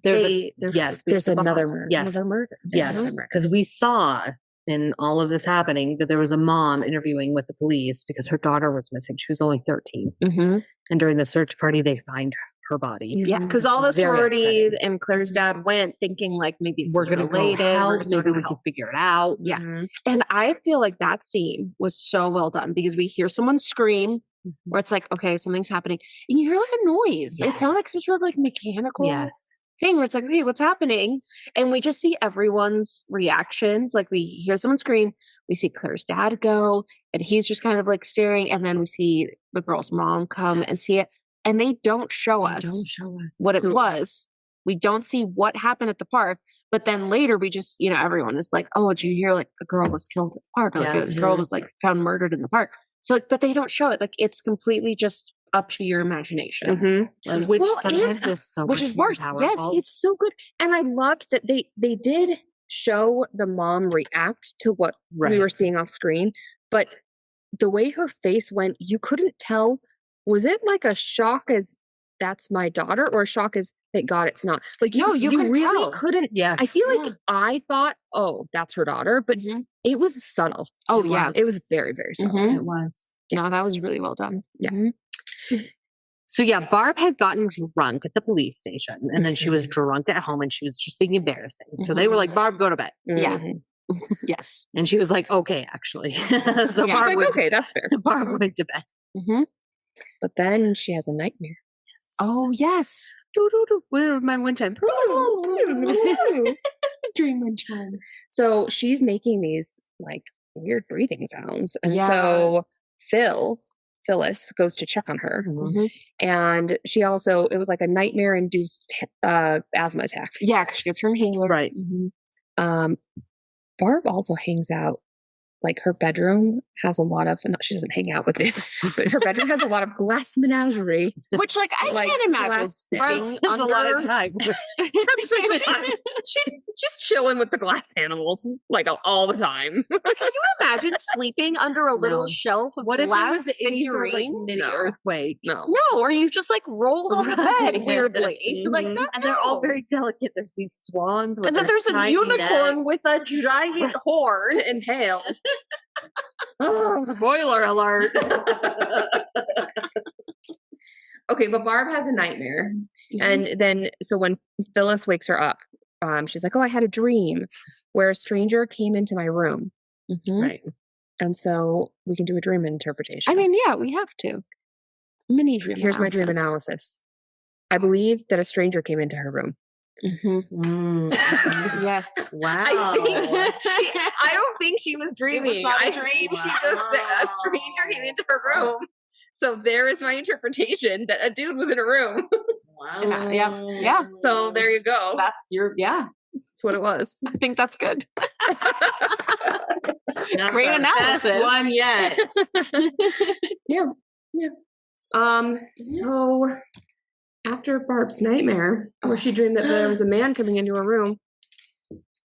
[SPEAKER 2] There's another murder.
[SPEAKER 3] Yes.
[SPEAKER 2] Another murder.
[SPEAKER 3] Yes, because we saw in all of this happening that there was a mom interviewing with the police because her daughter was missing. She was only 13.
[SPEAKER 1] Mm-hmm.
[SPEAKER 3] And during the search party, they find her body.
[SPEAKER 1] Yeah, because all the sororities and Claire's dad went thinking like maybe
[SPEAKER 3] we're going to
[SPEAKER 1] related.
[SPEAKER 3] maybe we can figure it out.
[SPEAKER 1] Yeah. And I feel like that scene was so well done because we hear someone scream where it's like, okay, something's happening. And you hear like a noise. It sounds like some sort of like mechanical thing where it's like, okay, what's happening? And we just see everyone's reactions. Like we hear someone scream, we see Claire's dad go, and he's just kind of like staring. And then we see the girl's mom come and see it. And they don't show us what it was. We don't see what happened at the park. But then later we just, everyone is like, oh, did you hear like a girl was killed at the park? Or, like a girl was like found murdered in the park. So, but they don't show it. Like it's completely just up to your imagination.
[SPEAKER 3] Which sometimes is so
[SPEAKER 1] which is worse.
[SPEAKER 3] Powerful.
[SPEAKER 2] Yes, it's so good. And I loved that they did show the mom react to what we were seeing off screen. But the way her face went, you couldn't tell. Was it like a shock as that's my daughter or a shock as thank God it's not? Like you really tell. Couldn't.
[SPEAKER 3] Yeah.
[SPEAKER 2] I feel like I thought, oh, that's her daughter, but it was subtle.
[SPEAKER 1] Oh,
[SPEAKER 2] it was very, very subtle.
[SPEAKER 3] It was.
[SPEAKER 1] No, that was really well done.
[SPEAKER 2] Yeah.
[SPEAKER 3] So Barb had gotten drunk at the police station and then she was drunk at home and she was just being embarrassing. So they were like, Barb, go to bed.
[SPEAKER 1] Yeah. Yes.
[SPEAKER 3] And she was like, okay, actually. So
[SPEAKER 2] Barb like, okay, that's fair.
[SPEAKER 3] Barb went to bed.
[SPEAKER 2] But then she has a nightmare.
[SPEAKER 1] Oh, yes.
[SPEAKER 3] Where's my wind chime?
[SPEAKER 2] Dream wind chime. So she's making these like weird breathing sounds. And so Phyllis goes to check on her. And she also, it was like a nightmare induced asthma attack.
[SPEAKER 1] Yeah, because she gets her inhaler.
[SPEAKER 3] Right.
[SPEAKER 2] Barb also hangs out. Like her bedroom has a lot of, she doesn't hang out with it, but her bedroom has a lot of glass menagerie.
[SPEAKER 1] Which like I can't imagine being
[SPEAKER 3] under a lot of time.
[SPEAKER 2] She's chilling with the glass animals like all the time.
[SPEAKER 1] Can you imagine sleeping under a little shelf of glass figurines?
[SPEAKER 3] Mini earthquake.
[SPEAKER 2] No,
[SPEAKER 1] or you just like rolled on the bed weirdly. Like that,
[SPEAKER 3] and they're all very delicate. There's these swans, with
[SPEAKER 1] and then there's a unicorn with a giant horn
[SPEAKER 2] to inhale.
[SPEAKER 3] Spoiler alert.
[SPEAKER 2] Okay, but Barb has a nightmare. And then, so when Phyllis wakes her up, she's like, oh, I had a dream where a stranger came into my room. Right. And so we can do a dream interpretation.
[SPEAKER 1] I mean, yeah, we have to. Mini dream
[SPEAKER 2] Here's my dream analysis. I believe that a stranger came into her room.
[SPEAKER 1] Yes.
[SPEAKER 3] Wow.
[SPEAKER 2] I don't think she was dreaming. I dreamed
[SPEAKER 3] Wow.
[SPEAKER 2] she just a stranger came into her room. So there is my interpretation that a dude was in a room.
[SPEAKER 3] Wow.
[SPEAKER 1] Yeah.
[SPEAKER 2] So there you go.
[SPEAKER 1] That's
[SPEAKER 2] that's what it was.
[SPEAKER 1] I think that's good.
[SPEAKER 3] Not
[SPEAKER 1] Great
[SPEAKER 3] the
[SPEAKER 1] analysis.
[SPEAKER 3] best one yet.
[SPEAKER 2] Yeah. So after Barb's nightmare, where she dreamed that there was a man coming into her room.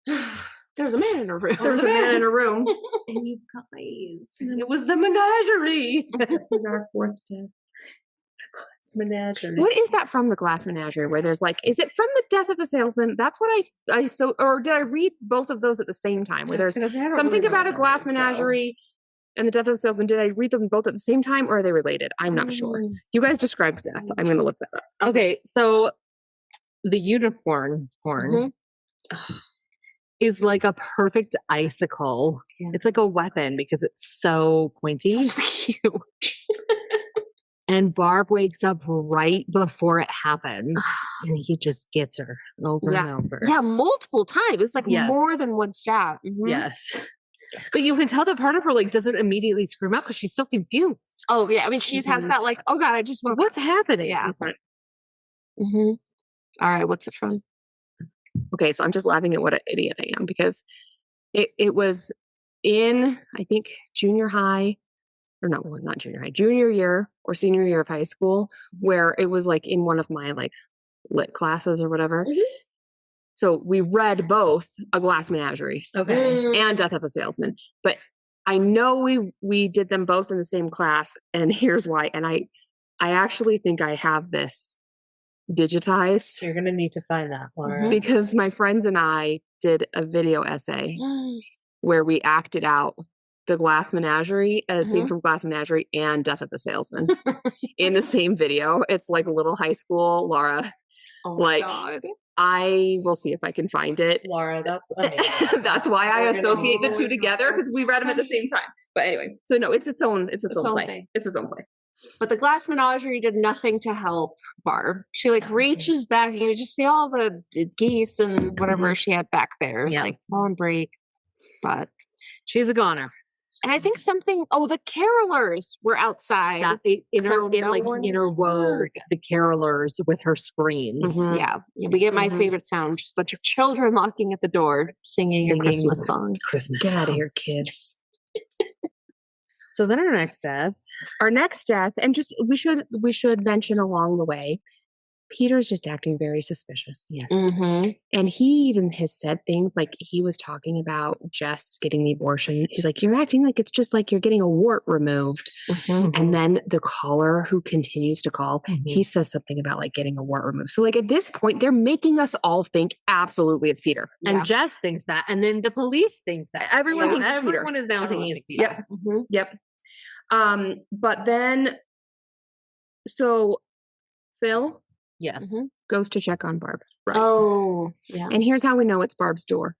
[SPEAKER 1] There was a man in her room.
[SPEAKER 2] There was a man in her room.
[SPEAKER 3] And you guys, it was the menagerie.
[SPEAKER 2] We got our fourth death.
[SPEAKER 3] Menagerie.
[SPEAKER 2] What is that from, the glass menagerie, where there's like, is it from the death of the salesman? That's what or did I read both of those at the same time, where there's something about a glass menagerie and the death of the salesman? Did I read them both at the same time, or are they related? I'm not sure. You guys described death. I'm going to look that up.
[SPEAKER 3] Okay, so the unicorn horn. is like a perfect icicle.
[SPEAKER 1] Yeah.
[SPEAKER 3] It's like a weapon because it's so pointy.
[SPEAKER 1] It's huge.
[SPEAKER 3] And Barb wakes up right before it happens. And he just gets her over and over.
[SPEAKER 1] Yeah, multiple times. It's like
[SPEAKER 3] Yes.
[SPEAKER 1] more than one stab.
[SPEAKER 3] Yes. But you can tell that part of her like doesn't immediately scream out because she's so confused.
[SPEAKER 1] Oh, yeah. I mean, she has that like, oh God, I just woke up.
[SPEAKER 3] What's happening?
[SPEAKER 1] Yeah. All right, what's it from?
[SPEAKER 2] Okay, so I'm just laughing at what an idiot I am because it was in, I think, junior high, or no, well, not junior high, junior year or senior year of high school, where it was like in one of my like lit classes or whatever. So we read both A Glass Menagerie and Death of a Salesman. But I know we did them both in the same class, and here's why. And I actually think I have this digitized.
[SPEAKER 3] You're gonna need to find that, Laura.
[SPEAKER 2] Because my friends and I did a video essay where we acted out the Glass Menagerie, a scene from Glass Menagerie and Death of the Salesman in the same video. It's like little high school Laura.
[SPEAKER 1] Oh my
[SPEAKER 2] like
[SPEAKER 1] God.
[SPEAKER 2] I will see if I can find it.
[SPEAKER 3] Laura, that's amazing.
[SPEAKER 2] That's why I associate the two together, because we read them at the same time. But anyway, so no, it's its own play.
[SPEAKER 1] Thing.
[SPEAKER 2] It's its own play.
[SPEAKER 1] But the Glass Menagerie did nothing to help Barb. She like reaches back and you just see all the geese and whatever she had back there, like on break. But
[SPEAKER 3] she's a goner.
[SPEAKER 1] And I think the carolers were outside.
[SPEAKER 3] That interwove the carolers with her screams.
[SPEAKER 1] Yeah, we get my favorite sound, just a bunch of children knocking at the door, singing a Christmas song.
[SPEAKER 2] Get out of here, kids.
[SPEAKER 3] So then our next death,
[SPEAKER 2] and just we should mention along the way, Peter's just acting very suspicious.
[SPEAKER 3] Yes.
[SPEAKER 2] And he even has said things like he was talking about Jess getting the abortion. He's like, you're acting like it's just like you're getting a wart removed. And then the caller who continues to call, he says something about like getting a wart removed. So like at this point, they're making us all think absolutely it's Peter.
[SPEAKER 3] And Jess thinks that. And then the police think that.
[SPEAKER 2] Everyone thinks it's Peter.
[SPEAKER 3] Everyone is now thinking it's Peter.
[SPEAKER 2] Yep. But then, so Phil goes to check on Barb.
[SPEAKER 1] Right. Oh, yeah.
[SPEAKER 2] And here's how we know it's Barb's door.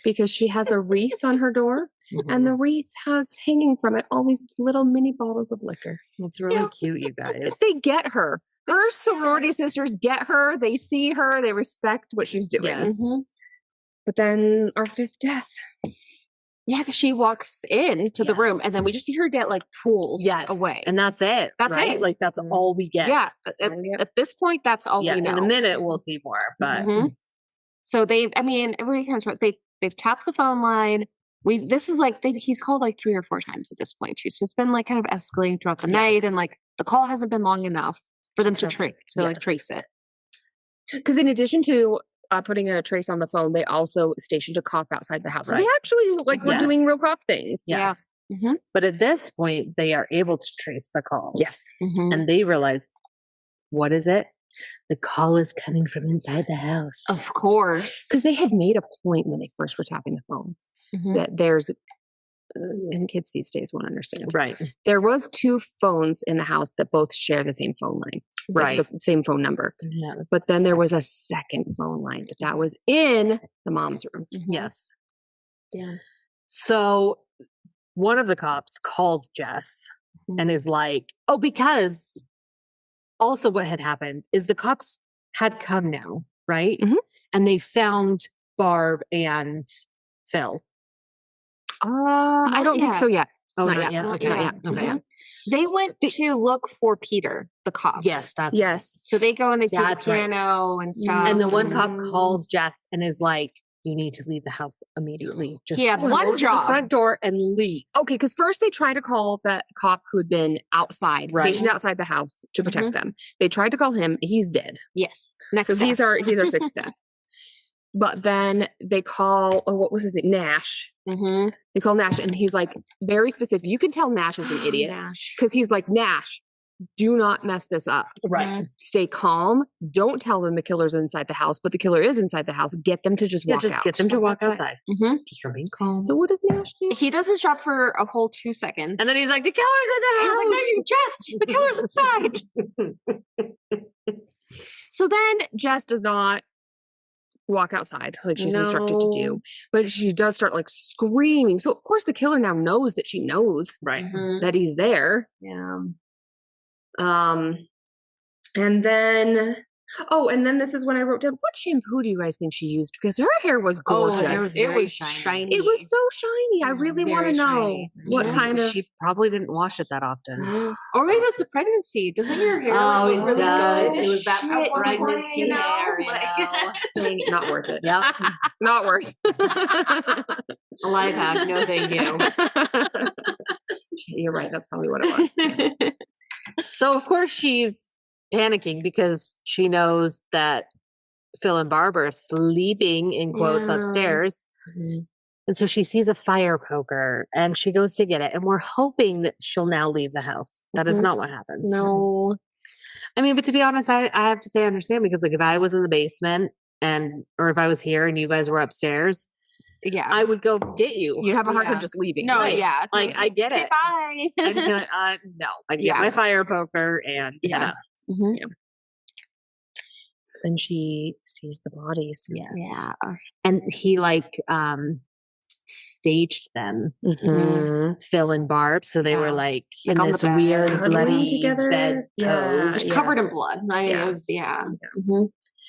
[SPEAKER 2] Because she has a wreath on her door, and the wreath has hanging from it all these little mini bottles of liquor.
[SPEAKER 3] It's really cute, you guys.
[SPEAKER 2] They get her. Her sorority sisters get her. They see her. They respect what she's doing.
[SPEAKER 3] Yes.
[SPEAKER 2] But then our fifth death.
[SPEAKER 1] Yeah, because she walks into the room and then we just see her get like pulled away.
[SPEAKER 3] And that's it.
[SPEAKER 1] That's it.
[SPEAKER 3] Like that's all we get.
[SPEAKER 1] Yeah. At this point, that's all we know.
[SPEAKER 3] In a minute, we'll see more. But
[SPEAKER 1] so they've tapped the phone line. This is like, he's called like 3 or 4 times at this point too. So it's been like kind of escalating throughout the night. And like the call hasn't been long enough for them to trace it.
[SPEAKER 2] Because in addition to putting a trace on the phone, they also stationed a cop outside the house. So they actually were doing real cop things.
[SPEAKER 3] Yes. Yeah. But at this point, they are able to trace the call.
[SPEAKER 2] Yes.
[SPEAKER 3] And they realize, what is it? The call is coming from inside the house.
[SPEAKER 1] Of course.
[SPEAKER 2] Because they had made a point when they first were tapping the phones that there's, and kids these days won't understand.
[SPEAKER 3] Right.
[SPEAKER 2] There was 2 phones in the house that both share the same phone line.
[SPEAKER 3] Right.
[SPEAKER 2] Like the same phone number. Yeah, but then there was a second phone line that was in the mom's room.
[SPEAKER 3] Yes. Yeah. So one of the cops calls Jess and is like, because also what had happened is the cops had come now, right? And they found Barb and Phil.
[SPEAKER 2] I don't think so yet.
[SPEAKER 3] Oh,
[SPEAKER 2] not
[SPEAKER 3] yet.
[SPEAKER 2] Okay.
[SPEAKER 3] Okay.
[SPEAKER 1] They went to look for Peter, the cops.
[SPEAKER 3] Yes,
[SPEAKER 1] so they go and they see the piano and stuff.
[SPEAKER 3] And the one cop calls Jess and is like, "You need to leave the house immediately. Just
[SPEAKER 1] one job,
[SPEAKER 3] the front door and leave."
[SPEAKER 2] Okay, because first they tried to call the cop who had been outside, stationed outside the house to protect them. They tried to call him. He's dead.
[SPEAKER 1] Yes.
[SPEAKER 2] He's our 6th death. But then they call, what was his name? Nash. They call Nash, and he's like very specific. You can tell Nash is an idiot because he's like, Nash, do not mess this up.
[SPEAKER 3] Right.
[SPEAKER 2] Stay calm. Don't tell them the killer's inside the house, but the killer is inside the house. Get them to just walk out.
[SPEAKER 3] Get them to walk outside. Just remain calm.
[SPEAKER 2] So what does Nash do?
[SPEAKER 1] He does his job for a whole 2 seconds.
[SPEAKER 3] And then he's like, the killer's in the house.
[SPEAKER 1] He's like, no, Jess, the killer's inside.
[SPEAKER 2] So then Jess does not walk outside like she's instructed to do. But she does start like screaming. So of course the killer now knows that she knows that he's there.
[SPEAKER 3] Yeah.
[SPEAKER 2] And then this is when I wrote down, what shampoo do you guys think she used? Because her hair was gorgeous.
[SPEAKER 1] it was shiny.
[SPEAKER 2] It was so shiny. I really want to know what kind of.
[SPEAKER 3] She probably didn't wash it that often.
[SPEAKER 1] Or maybe it was the pregnancy. Doesn't your hair
[SPEAKER 3] it
[SPEAKER 1] look really
[SPEAKER 3] does.
[SPEAKER 1] good?
[SPEAKER 3] It was that pregnancy hair,
[SPEAKER 2] Dang, not worth it.
[SPEAKER 3] Yep.
[SPEAKER 2] Not worth.
[SPEAKER 3] A life hack. No, thank you.
[SPEAKER 2] You're right. That's probably what it was.
[SPEAKER 3] So of course she's panicking because she knows that Phil and Barb are sleeping in quotes upstairs. And so she sees a fire poker and she goes to get it. And we're hoping that she'll now leave the house. That is not what happens.
[SPEAKER 1] No.
[SPEAKER 3] I mean, but to be honest, I have to say I understand, because like if I was in the basement or if I was here and you guys were upstairs, I would go get you.
[SPEAKER 2] You'd have a hard time just leaving.
[SPEAKER 1] No,
[SPEAKER 2] right?
[SPEAKER 3] Like I get it.
[SPEAKER 1] Bye.
[SPEAKER 3] I'd be like, no, I'd get my fire poker and
[SPEAKER 2] Then she sees the bodies.
[SPEAKER 3] Yeah. And he staged them, Phil and Barb. So they were like in
[SPEAKER 1] on
[SPEAKER 3] this
[SPEAKER 1] the bed,
[SPEAKER 3] weird
[SPEAKER 2] cuddling
[SPEAKER 3] bloody
[SPEAKER 2] together.
[SPEAKER 3] bed pose.
[SPEAKER 1] It's covered in blood. I mean, it was,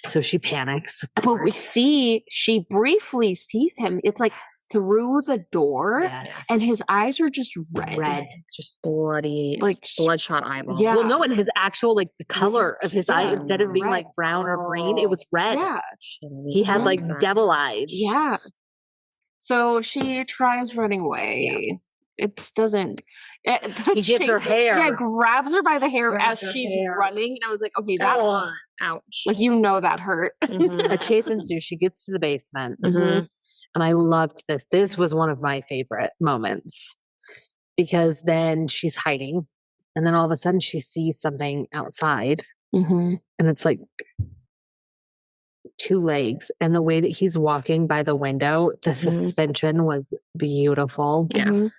[SPEAKER 3] So she panics.
[SPEAKER 1] But we see, she briefly sees him. It's like through the door, and his eyes are just red.
[SPEAKER 2] Just bloody,
[SPEAKER 1] like
[SPEAKER 2] bloodshot eyeball.
[SPEAKER 1] Yeah.
[SPEAKER 3] Well, no, and his actual, like the color of his eye, instead of being like brown or green, it was red.
[SPEAKER 1] Yeah.
[SPEAKER 3] He had like devil eyes.
[SPEAKER 1] Yeah. So she tries running away. It doesn't.
[SPEAKER 3] He gives her hair.
[SPEAKER 1] Yeah, grabs her by the hair as she's running. And I was like, okay, that's
[SPEAKER 2] ouch.
[SPEAKER 1] Like, that hurt.
[SPEAKER 3] A chase ensues. She gets to the basement. And I loved this. This was one of my favorite moments, because then she's hiding. And then all of a sudden she sees something outside. And it's like 2 legs. And the way that he's walking by the window, the suspension was beautiful.
[SPEAKER 2] Yeah.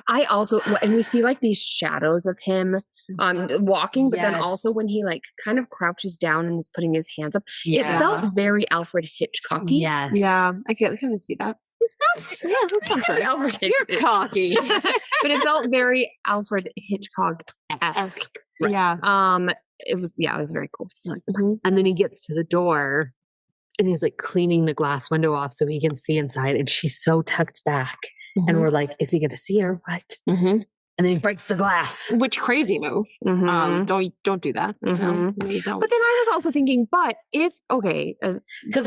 [SPEAKER 2] I also, and we see like these shadows of him walking, but then also when he like kind of crouches down and is putting his hands up, it felt very Alfred Hitchcocky.
[SPEAKER 3] Yes.
[SPEAKER 1] Yeah. I can see that. That sounds right.
[SPEAKER 2] Alfred
[SPEAKER 3] You're cocky.
[SPEAKER 2] But it felt very Alfred Hitchcock-esque.
[SPEAKER 1] Yeah.
[SPEAKER 2] It was very cool.
[SPEAKER 3] And then he gets to the door and he's like cleaning the glass window off so he can see inside. And she's so tucked back. And we're like, is he going to see her? What? And then he breaks the glass.
[SPEAKER 1] Which crazy move. Don't do that. No, you don't.
[SPEAKER 2] But then I was also thinking, because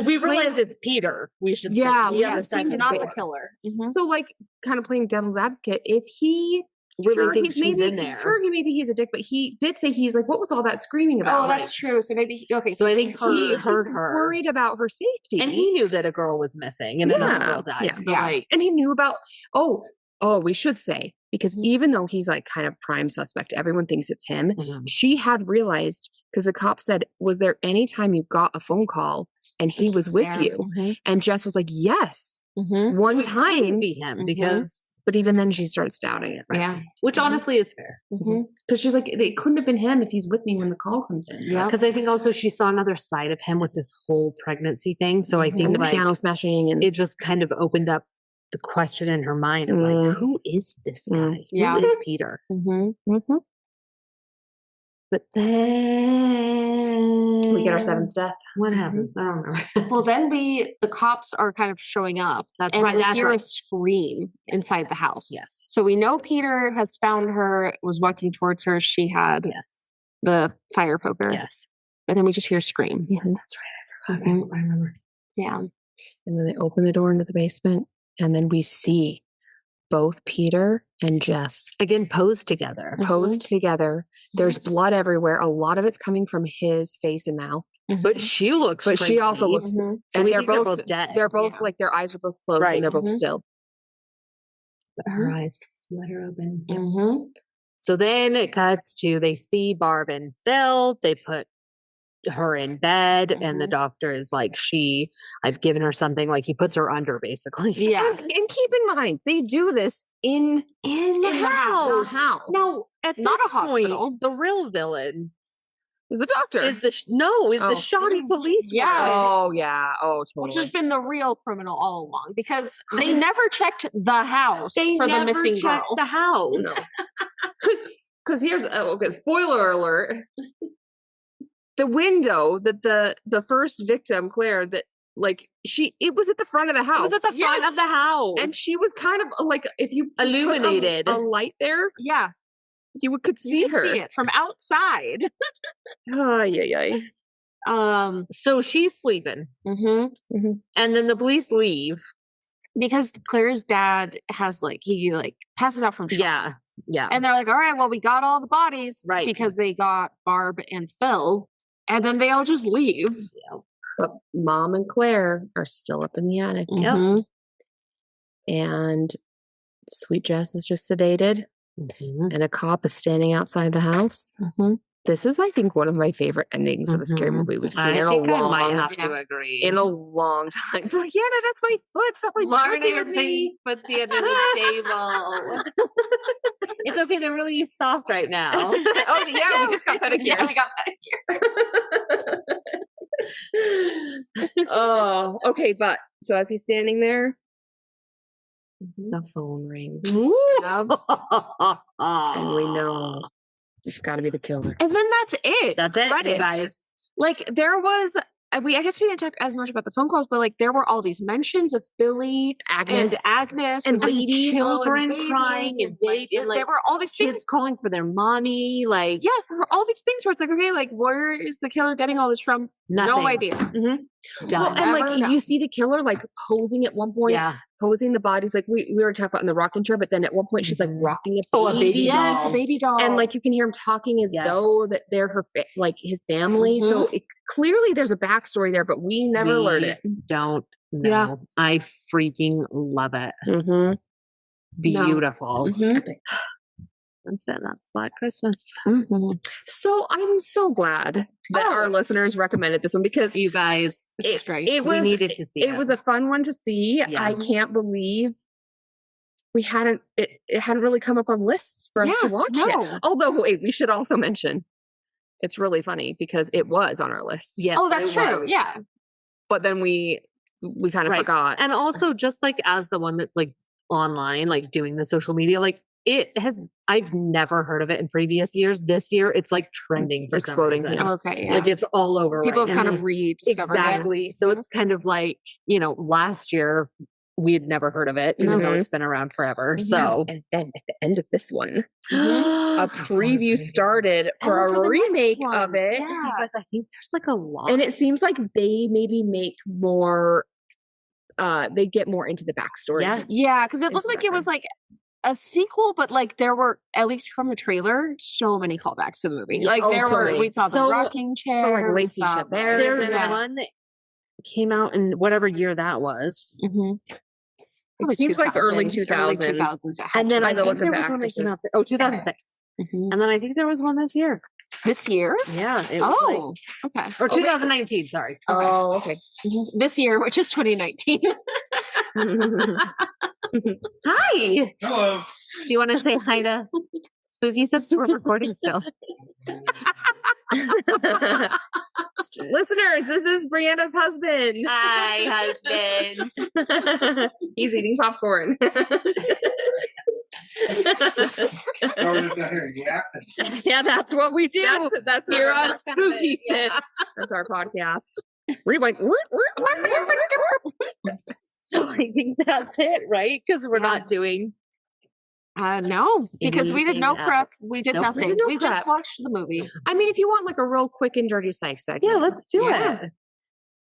[SPEAKER 3] we realize it's Peter. We should
[SPEAKER 1] he's not
[SPEAKER 3] the
[SPEAKER 1] the killer.
[SPEAKER 2] So like kind of playing devil's advocate, if he
[SPEAKER 3] really thinks she's in there.
[SPEAKER 2] Maybe he's a dick, but he did say he's like, what was all that screaming about?
[SPEAKER 1] Oh, that's true. So maybe
[SPEAKER 3] So I think he heard her,
[SPEAKER 2] worried about her safety,
[SPEAKER 3] and he knew that a girl was missing and another girl died.
[SPEAKER 2] And he knew about. We should say, because even though he's like kind of prime suspect, everyone thinks it's him. She had realized, because the cop said, was there any time you got a phone call and he was with you? And Jess was like, yes, one time.
[SPEAKER 3] Be him because.
[SPEAKER 2] But even then she starts doubting it. Right?
[SPEAKER 1] Yeah.
[SPEAKER 3] Which honestly is fair.
[SPEAKER 2] Because she's like, it couldn't have been him if he's with me when the call comes in.
[SPEAKER 1] Yeah.
[SPEAKER 3] Because I think also she saw another side of him with this whole pregnancy thing. So I think
[SPEAKER 2] the piano smashing, and
[SPEAKER 3] it just kind of opened up the question in her mind of like, who is this guy?
[SPEAKER 1] Yeah.
[SPEAKER 3] Who is Peter? But then
[SPEAKER 2] we get our 7th death.
[SPEAKER 3] What happens? I don't remember.
[SPEAKER 1] Well, then the cops are kind of showing up.
[SPEAKER 3] That's
[SPEAKER 1] and
[SPEAKER 3] right.
[SPEAKER 1] we hear a scream inside the house.
[SPEAKER 3] Yes.
[SPEAKER 1] So we know Peter has found her, was walking towards her. She had the fire poker.
[SPEAKER 3] Yes.
[SPEAKER 1] But then we just hear a scream.
[SPEAKER 3] Yes, that's right. I forgot. I remember.
[SPEAKER 1] Yeah.
[SPEAKER 2] And then they open the door into the basement, and then we see both Peter and Jess
[SPEAKER 3] again posed together.
[SPEAKER 2] There's blood everywhere. A lot of it's coming from his face and mouth.
[SPEAKER 3] But she looks.
[SPEAKER 2] But she also looks.
[SPEAKER 3] So
[SPEAKER 2] and
[SPEAKER 3] they're both dead.
[SPEAKER 2] They're both like their eyes are both closed and they're both still.
[SPEAKER 3] But her eyes flutter open. So then it cuts to they see Barb and Phil. They put her in bed and the doctor is like, I've given her something, like he puts her under basically.
[SPEAKER 2] Yeah. And keep in mind, they do this in
[SPEAKER 3] the house.
[SPEAKER 2] The house.
[SPEAKER 3] Now, at
[SPEAKER 1] Not
[SPEAKER 3] this
[SPEAKER 1] a hospital.
[SPEAKER 3] point, the real villain
[SPEAKER 2] Is the doctor.
[SPEAKER 3] Is the shoddy police.
[SPEAKER 1] Yeah.
[SPEAKER 2] Oh, yeah. Oh, totally.
[SPEAKER 1] Which has been the real criminal all along because they never checked the house for the missing girl.
[SPEAKER 3] The house.
[SPEAKER 2] No. Because here's okay, spoiler alert. The window that the first victim, Claire, that like it was at the front of the house.
[SPEAKER 3] It was at the front of the house.
[SPEAKER 2] And she was kind of like if you
[SPEAKER 3] illuminated
[SPEAKER 2] a light there.
[SPEAKER 1] Yeah.
[SPEAKER 2] You could see her.
[SPEAKER 1] See it from outside.
[SPEAKER 2] Oh, yeah.
[SPEAKER 3] So she's sleeping.
[SPEAKER 1] Mm-hmm.
[SPEAKER 3] And then the police leave.
[SPEAKER 1] Because Claire's dad has he passes out from shock.
[SPEAKER 3] Yeah.
[SPEAKER 1] And they're like, all right, well, we got all the bodies.
[SPEAKER 3] Right.
[SPEAKER 1] Because they got Barb and Phil. And then they all just leave.
[SPEAKER 3] Yeah.
[SPEAKER 2] But Mom and Claire are still up in the attic.
[SPEAKER 1] Mm-hmm.
[SPEAKER 2] And Sweet Jess is just sedated.
[SPEAKER 3] Mm-hmm.
[SPEAKER 2] And a cop is standing outside the house.
[SPEAKER 1] Mm-hmm.
[SPEAKER 2] This is, I think, one of my favorite endings of a scary movie we've seen in a long time.
[SPEAKER 3] I might have to agree.
[SPEAKER 2] In a long time. Brianna, that's my foot. Stop footsie with me.
[SPEAKER 3] Footsie under the table. It's okay. They're really soft right now.
[SPEAKER 2] Oh, yeah. We just got pedicures.
[SPEAKER 1] Yeah, we got pedicures.
[SPEAKER 2] Oh, okay. But so as he's standing there, the phone rings. And we know it's got to be the killer.
[SPEAKER 1] And then that's it.
[SPEAKER 3] That's it,
[SPEAKER 1] Credits.
[SPEAKER 3] guys.
[SPEAKER 1] There was, I guess we didn't talk as much about the phone calls, but there were all these mentions of Billy, Agnes, and
[SPEAKER 2] ladies,
[SPEAKER 3] children crying, and babies,
[SPEAKER 1] there were all these
[SPEAKER 3] kids
[SPEAKER 1] things
[SPEAKER 3] calling for their mommy. There
[SPEAKER 1] were all these things where it's okay, where is the killer getting all this from?
[SPEAKER 3] Nothing.
[SPEAKER 1] No idea.
[SPEAKER 2] Mm-hmm. Well, and you see the killer posing at one point, posing the bodies. We were talking about in the rocking chair, but then at one point she's rocking a baby doll.
[SPEAKER 1] Yes, a baby doll.
[SPEAKER 2] And you can hear him talking as though that they're her his family. Mm-hmm. So clearly there's a backstory there, but we never learn it.
[SPEAKER 3] Don't know. Yeah. I freaking love it.
[SPEAKER 2] Mm-hmm.
[SPEAKER 3] Beautiful.
[SPEAKER 2] No. Mm-hmm.
[SPEAKER 3] That's it. That's Black Christmas.
[SPEAKER 2] Mm-hmm. So I'm so glad that our listeners recommended this one because
[SPEAKER 3] you guys,
[SPEAKER 2] we needed to see it. It was a fun one to see. Yes. I can't believe we hadn't. It hadn't really come up on lists for us to watch yet. Although, wait, we should also mention it's really funny because it was on our list.
[SPEAKER 3] Yes.
[SPEAKER 1] Oh, that's true. Yeah.
[SPEAKER 2] But then we kind of forgot.
[SPEAKER 3] And also, just as the one that's online, doing the social media, I've never heard of it in previous years. This year, it's trending for
[SPEAKER 2] exploding.
[SPEAKER 3] Some reason.
[SPEAKER 1] Okay, yeah.
[SPEAKER 3] It's all over.
[SPEAKER 1] People have kind of rediscovered
[SPEAKER 3] exactly.
[SPEAKER 1] it.
[SPEAKER 3] So it's kind of last year we had never heard of it, even though it's been around forever. So,
[SPEAKER 2] and then at the end of this one, a preview started for a remake of it.
[SPEAKER 3] Yeah, because I think there's a lot,
[SPEAKER 2] and it seems like they maybe make more. They get more into the backstory.
[SPEAKER 1] Yeah, because it looked like it was a sequel, but there were, at least from the trailer, so many callbacks to the movie. We saw the rocking chair.
[SPEAKER 2] Lacey Chabert.
[SPEAKER 3] There's one that came out in whatever year that was.
[SPEAKER 1] Mm-hmm.
[SPEAKER 2] It seems like early 2000s.
[SPEAKER 3] And then I think there was one that came out 2006. Mm-hmm. And then I think there was one this year.
[SPEAKER 1] This year?
[SPEAKER 3] Yeah. It was
[SPEAKER 1] okay.
[SPEAKER 3] Or 2019, sorry.
[SPEAKER 2] Okay. Oh, okay.
[SPEAKER 1] Mm-hmm. This year, which is 2019.
[SPEAKER 3] Hi.
[SPEAKER 4] Hello.
[SPEAKER 3] Do you want to say hi to Spooky Sips? We're recording still.
[SPEAKER 2] Listeners, this is Brianna's husband.
[SPEAKER 3] Hi, husband.
[SPEAKER 2] He's eating popcorn.
[SPEAKER 3] Yeah, that's what we do.
[SPEAKER 2] That's
[SPEAKER 3] here on Spooky Sips.
[SPEAKER 2] That's our podcast. We're
[SPEAKER 3] So I think that's it, right? Because we're not doing.
[SPEAKER 1] No, because we did no prep. We did nothing. We just watched the movie.
[SPEAKER 2] I mean, if you want a real quick and dirty psych segment,
[SPEAKER 3] yeah, let's do it.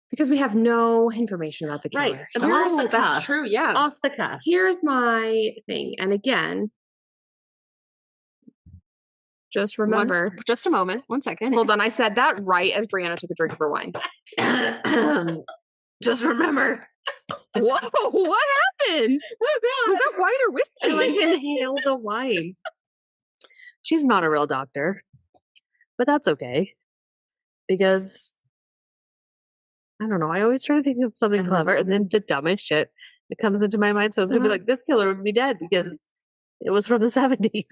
[SPEAKER 2] Because we have no information about the killer.
[SPEAKER 3] Right.
[SPEAKER 1] That's true. Yeah.
[SPEAKER 3] Off the cuff.
[SPEAKER 2] Here's my thing. And again, just remember.
[SPEAKER 1] Just a moment. 1 second.
[SPEAKER 2] Hold on. I said that right as Brianna took a drink of her wine.
[SPEAKER 3] Just remember.
[SPEAKER 2] Whoa, what happened?
[SPEAKER 3] Oh, God.
[SPEAKER 2] Was that wine or whiskey?
[SPEAKER 3] I inhaled the wine. She's not a real doctor, but that's okay. Because, I don't know, I always try to think of something clever, and then the dumbest shit that comes into my mind. So it's going to be this killer would be dead because it was from the 70s.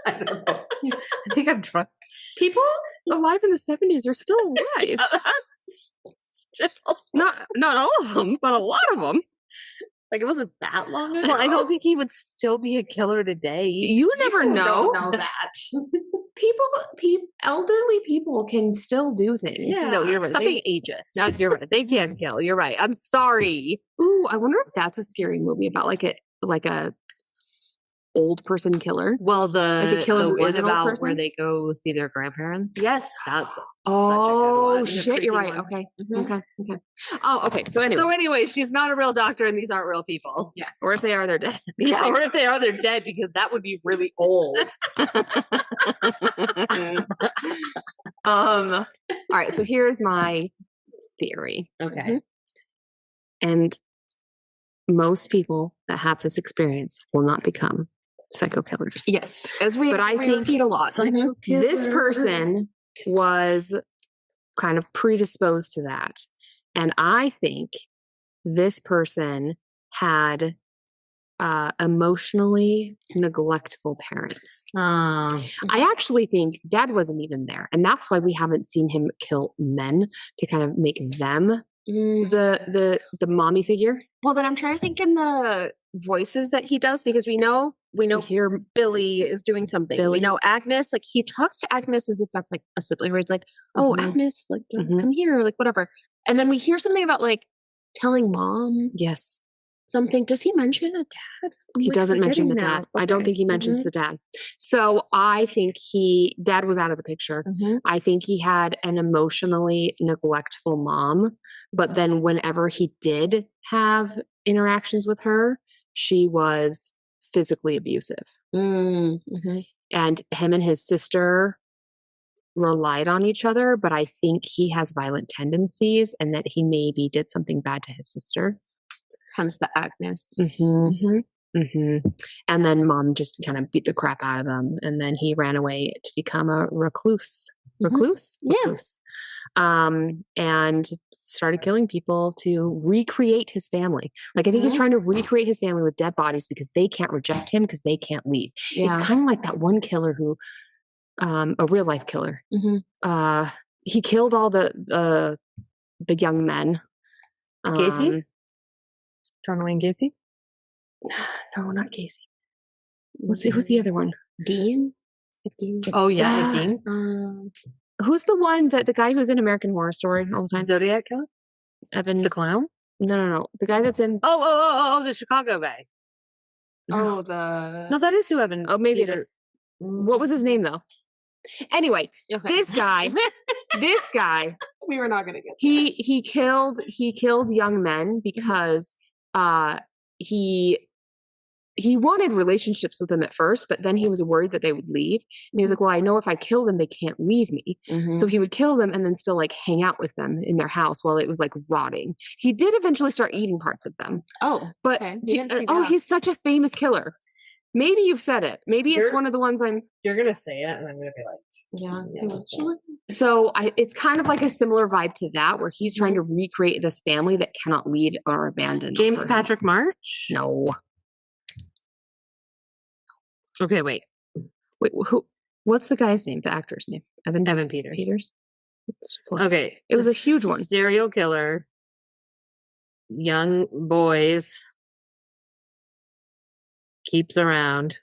[SPEAKER 3] I don't know. I think I'm drunk.
[SPEAKER 2] People alive in the 70s are still alive. Not all of them, but a lot of them.
[SPEAKER 3] Like, it wasn't that long ago. Well, I don't think he would still be a killer today.
[SPEAKER 2] You never know.
[SPEAKER 1] Don't know that.
[SPEAKER 2] Elderly people can still do things.
[SPEAKER 3] Yeah. No, you're right.
[SPEAKER 1] Stop being ageist.
[SPEAKER 3] No, you're right. They can't kill. You're right. I'm sorry.
[SPEAKER 2] Ooh, I wonder if that's a scary movie about like a old person killer.
[SPEAKER 3] Well,
[SPEAKER 2] Like a killer
[SPEAKER 3] the
[SPEAKER 2] who
[SPEAKER 3] one
[SPEAKER 2] is an old
[SPEAKER 3] about
[SPEAKER 2] person?
[SPEAKER 3] where they go see their grandparents.
[SPEAKER 1] Yes.
[SPEAKER 3] That's
[SPEAKER 2] Oh
[SPEAKER 3] such a good one.
[SPEAKER 2] shit, you're
[SPEAKER 1] creepy
[SPEAKER 2] right.
[SPEAKER 1] one.
[SPEAKER 2] Okay.
[SPEAKER 1] Mhm.
[SPEAKER 2] Okay. Oh, okay. So anyway,
[SPEAKER 3] she's not a real doctor, and these aren't real people.
[SPEAKER 1] Yes.
[SPEAKER 2] or if they are, they're dead.
[SPEAKER 3] Yeah, or if they are, they're dead because that would be really old.
[SPEAKER 2] All right, so here's my theory.
[SPEAKER 3] Okay.
[SPEAKER 2] And most people that have this experience will not become psycho killers.
[SPEAKER 1] Yes. As we
[SPEAKER 2] But I think
[SPEAKER 1] repeat a lot.
[SPEAKER 2] Mhm. This person was kind of predisposed to that. And I think this person had emotionally neglectful parents. I actually think dad wasn't even there. And that's why we haven't seen him kill men, to kind of make them the mommy figure.
[SPEAKER 1] Well, then I'm trying to think in the voices that he does, because we know
[SPEAKER 2] Here,
[SPEAKER 1] Billy is doing something.
[SPEAKER 2] Billy.
[SPEAKER 1] We know Agnes, like he talks to Agnes as if that's like a sibling, where he's like, "Oh,
[SPEAKER 2] Mhm.
[SPEAKER 1] Agnes, like
[SPEAKER 2] Mhm.
[SPEAKER 1] come here," like whatever. And then we hear something about like telling mom
[SPEAKER 2] yes,
[SPEAKER 1] something. Does he mention a dad? I'm,
[SPEAKER 2] he
[SPEAKER 1] like,
[SPEAKER 2] doesn't mention the
[SPEAKER 1] forgetting
[SPEAKER 2] dad.
[SPEAKER 1] now.
[SPEAKER 2] I don't
[SPEAKER 1] Okay.
[SPEAKER 2] think he mentions
[SPEAKER 1] Mhm.
[SPEAKER 2] the dad. So I think dad was out of the picture.
[SPEAKER 1] Mhm.
[SPEAKER 2] I think he had an emotionally neglectful mom, but then whenever he did have interactions with her, she was physically abusive.
[SPEAKER 1] Mhm.
[SPEAKER 2] And him and his sister relied on each other, but I think he has violent tendencies and that he maybe did something bad to his sister.
[SPEAKER 1] Hence the Agnes.
[SPEAKER 2] Mhm. And then mom just kind of beat the crap out of him, and then he ran away to become a recluse.
[SPEAKER 1] Mhm. Yeah.
[SPEAKER 2] Recluse. And started killing people to recreate his family. Like, I think he's
[SPEAKER 1] Mhm.
[SPEAKER 2] trying to recreate his family with dead bodies because they can't reject him because they can't leave.
[SPEAKER 1] Yeah.
[SPEAKER 2] It's kind of like that one killer who, a real life killer.
[SPEAKER 1] Mhm.
[SPEAKER 2] He killed all the young men.
[SPEAKER 3] Gacy? John Wayne Gacy?
[SPEAKER 2] No, not Casey. Who's the other one?
[SPEAKER 1] Dean?
[SPEAKER 3] Oh yeah,
[SPEAKER 2] Ah.
[SPEAKER 3] Dean.
[SPEAKER 2] Who's the one that the guy who's in American Horror Story all the time?
[SPEAKER 3] Zodiac Killer?
[SPEAKER 2] Evan.
[SPEAKER 3] The clown?
[SPEAKER 2] No. The guy that's in.
[SPEAKER 3] Oh, the Chicago guy.
[SPEAKER 1] Oh, the
[SPEAKER 3] No, that is who Evan.
[SPEAKER 2] Oh, maybe it
[SPEAKER 3] Peters-
[SPEAKER 2] is. What was his name though? Anyway,
[SPEAKER 1] Okay.
[SPEAKER 2] this guy,
[SPEAKER 1] we were not gonna get
[SPEAKER 2] he killed young men because he wanted relationships with them at first, but then he was worried that they would leave. And he was like, well, I know if I kill them, they can't leave me. So he would kill them and then still like hang out with them in their house while it was like rotting. He did eventually start eating parts of them.
[SPEAKER 1] Oh,
[SPEAKER 2] But
[SPEAKER 1] okay. Didn't see
[SPEAKER 2] oh,
[SPEAKER 1] that.
[SPEAKER 2] he's such a famous killer. Maybe you've said it. Maybe it's
[SPEAKER 3] You're-
[SPEAKER 2] one of the ones I'm.
[SPEAKER 3] You're gonna say it, and I'm gonna be like,
[SPEAKER 1] Yeah.
[SPEAKER 3] Yeah.
[SPEAKER 2] So it's kind of like a similar vibe to that, where he's trying to recreate this family that cannot lead or abandon.
[SPEAKER 3] James
[SPEAKER 2] over him.
[SPEAKER 3] Patrick March.
[SPEAKER 2] No.
[SPEAKER 3] Okay, wait.
[SPEAKER 2] Wait, who? What's the guy's name? The actor's name? Evan
[SPEAKER 3] Peters.
[SPEAKER 2] Peters.
[SPEAKER 3] Okay,
[SPEAKER 2] It was
[SPEAKER 3] the
[SPEAKER 2] a huge one.
[SPEAKER 3] Serial killer. Young boys. Keeps around.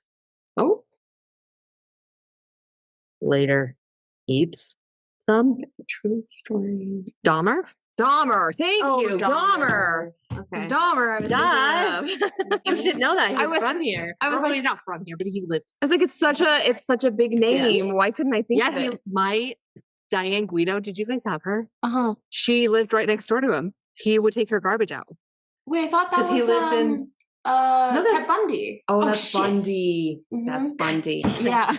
[SPEAKER 2] Oh,
[SPEAKER 3] Later, eats some.
[SPEAKER 1] True story.
[SPEAKER 3] Dahmer.
[SPEAKER 2] Dahmer. Thank
[SPEAKER 1] Oh,
[SPEAKER 2] you, Dahmer. It's
[SPEAKER 1] Okay.
[SPEAKER 2] Dahmer. I was
[SPEAKER 3] Duh.
[SPEAKER 2] thinking of.
[SPEAKER 3] You should know that. He
[SPEAKER 2] I
[SPEAKER 3] was
[SPEAKER 2] was-
[SPEAKER 3] from here.
[SPEAKER 2] I was
[SPEAKER 3] Well,
[SPEAKER 2] like-
[SPEAKER 3] he's not from here, but he lived.
[SPEAKER 2] I was like, it's such a big name. Why couldn't I think of
[SPEAKER 3] Yeah,
[SPEAKER 2] it?
[SPEAKER 3] my Diane Guido. Did you guys have her?
[SPEAKER 1] Uh-huh.
[SPEAKER 3] She lived right next door to him. He would take her garbage out.
[SPEAKER 1] Wait, I thought that
[SPEAKER 3] 'Cause he
[SPEAKER 1] was
[SPEAKER 3] lived in- No,
[SPEAKER 1] Ted
[SPEAKER 3] that's-
[SPEAKER 1] Bundy.
[SPEAKER 2] Oh,
[SPEAKER 1] Oh,
[SPEAKER 2] that's
[SPEAKER 1] shit.
[SPEAKER 2] Bundy.
[SPEAKER 1] Mhm.
[SPEAKER 2] That's Bundy.
[SPEAKER 1] Yeah.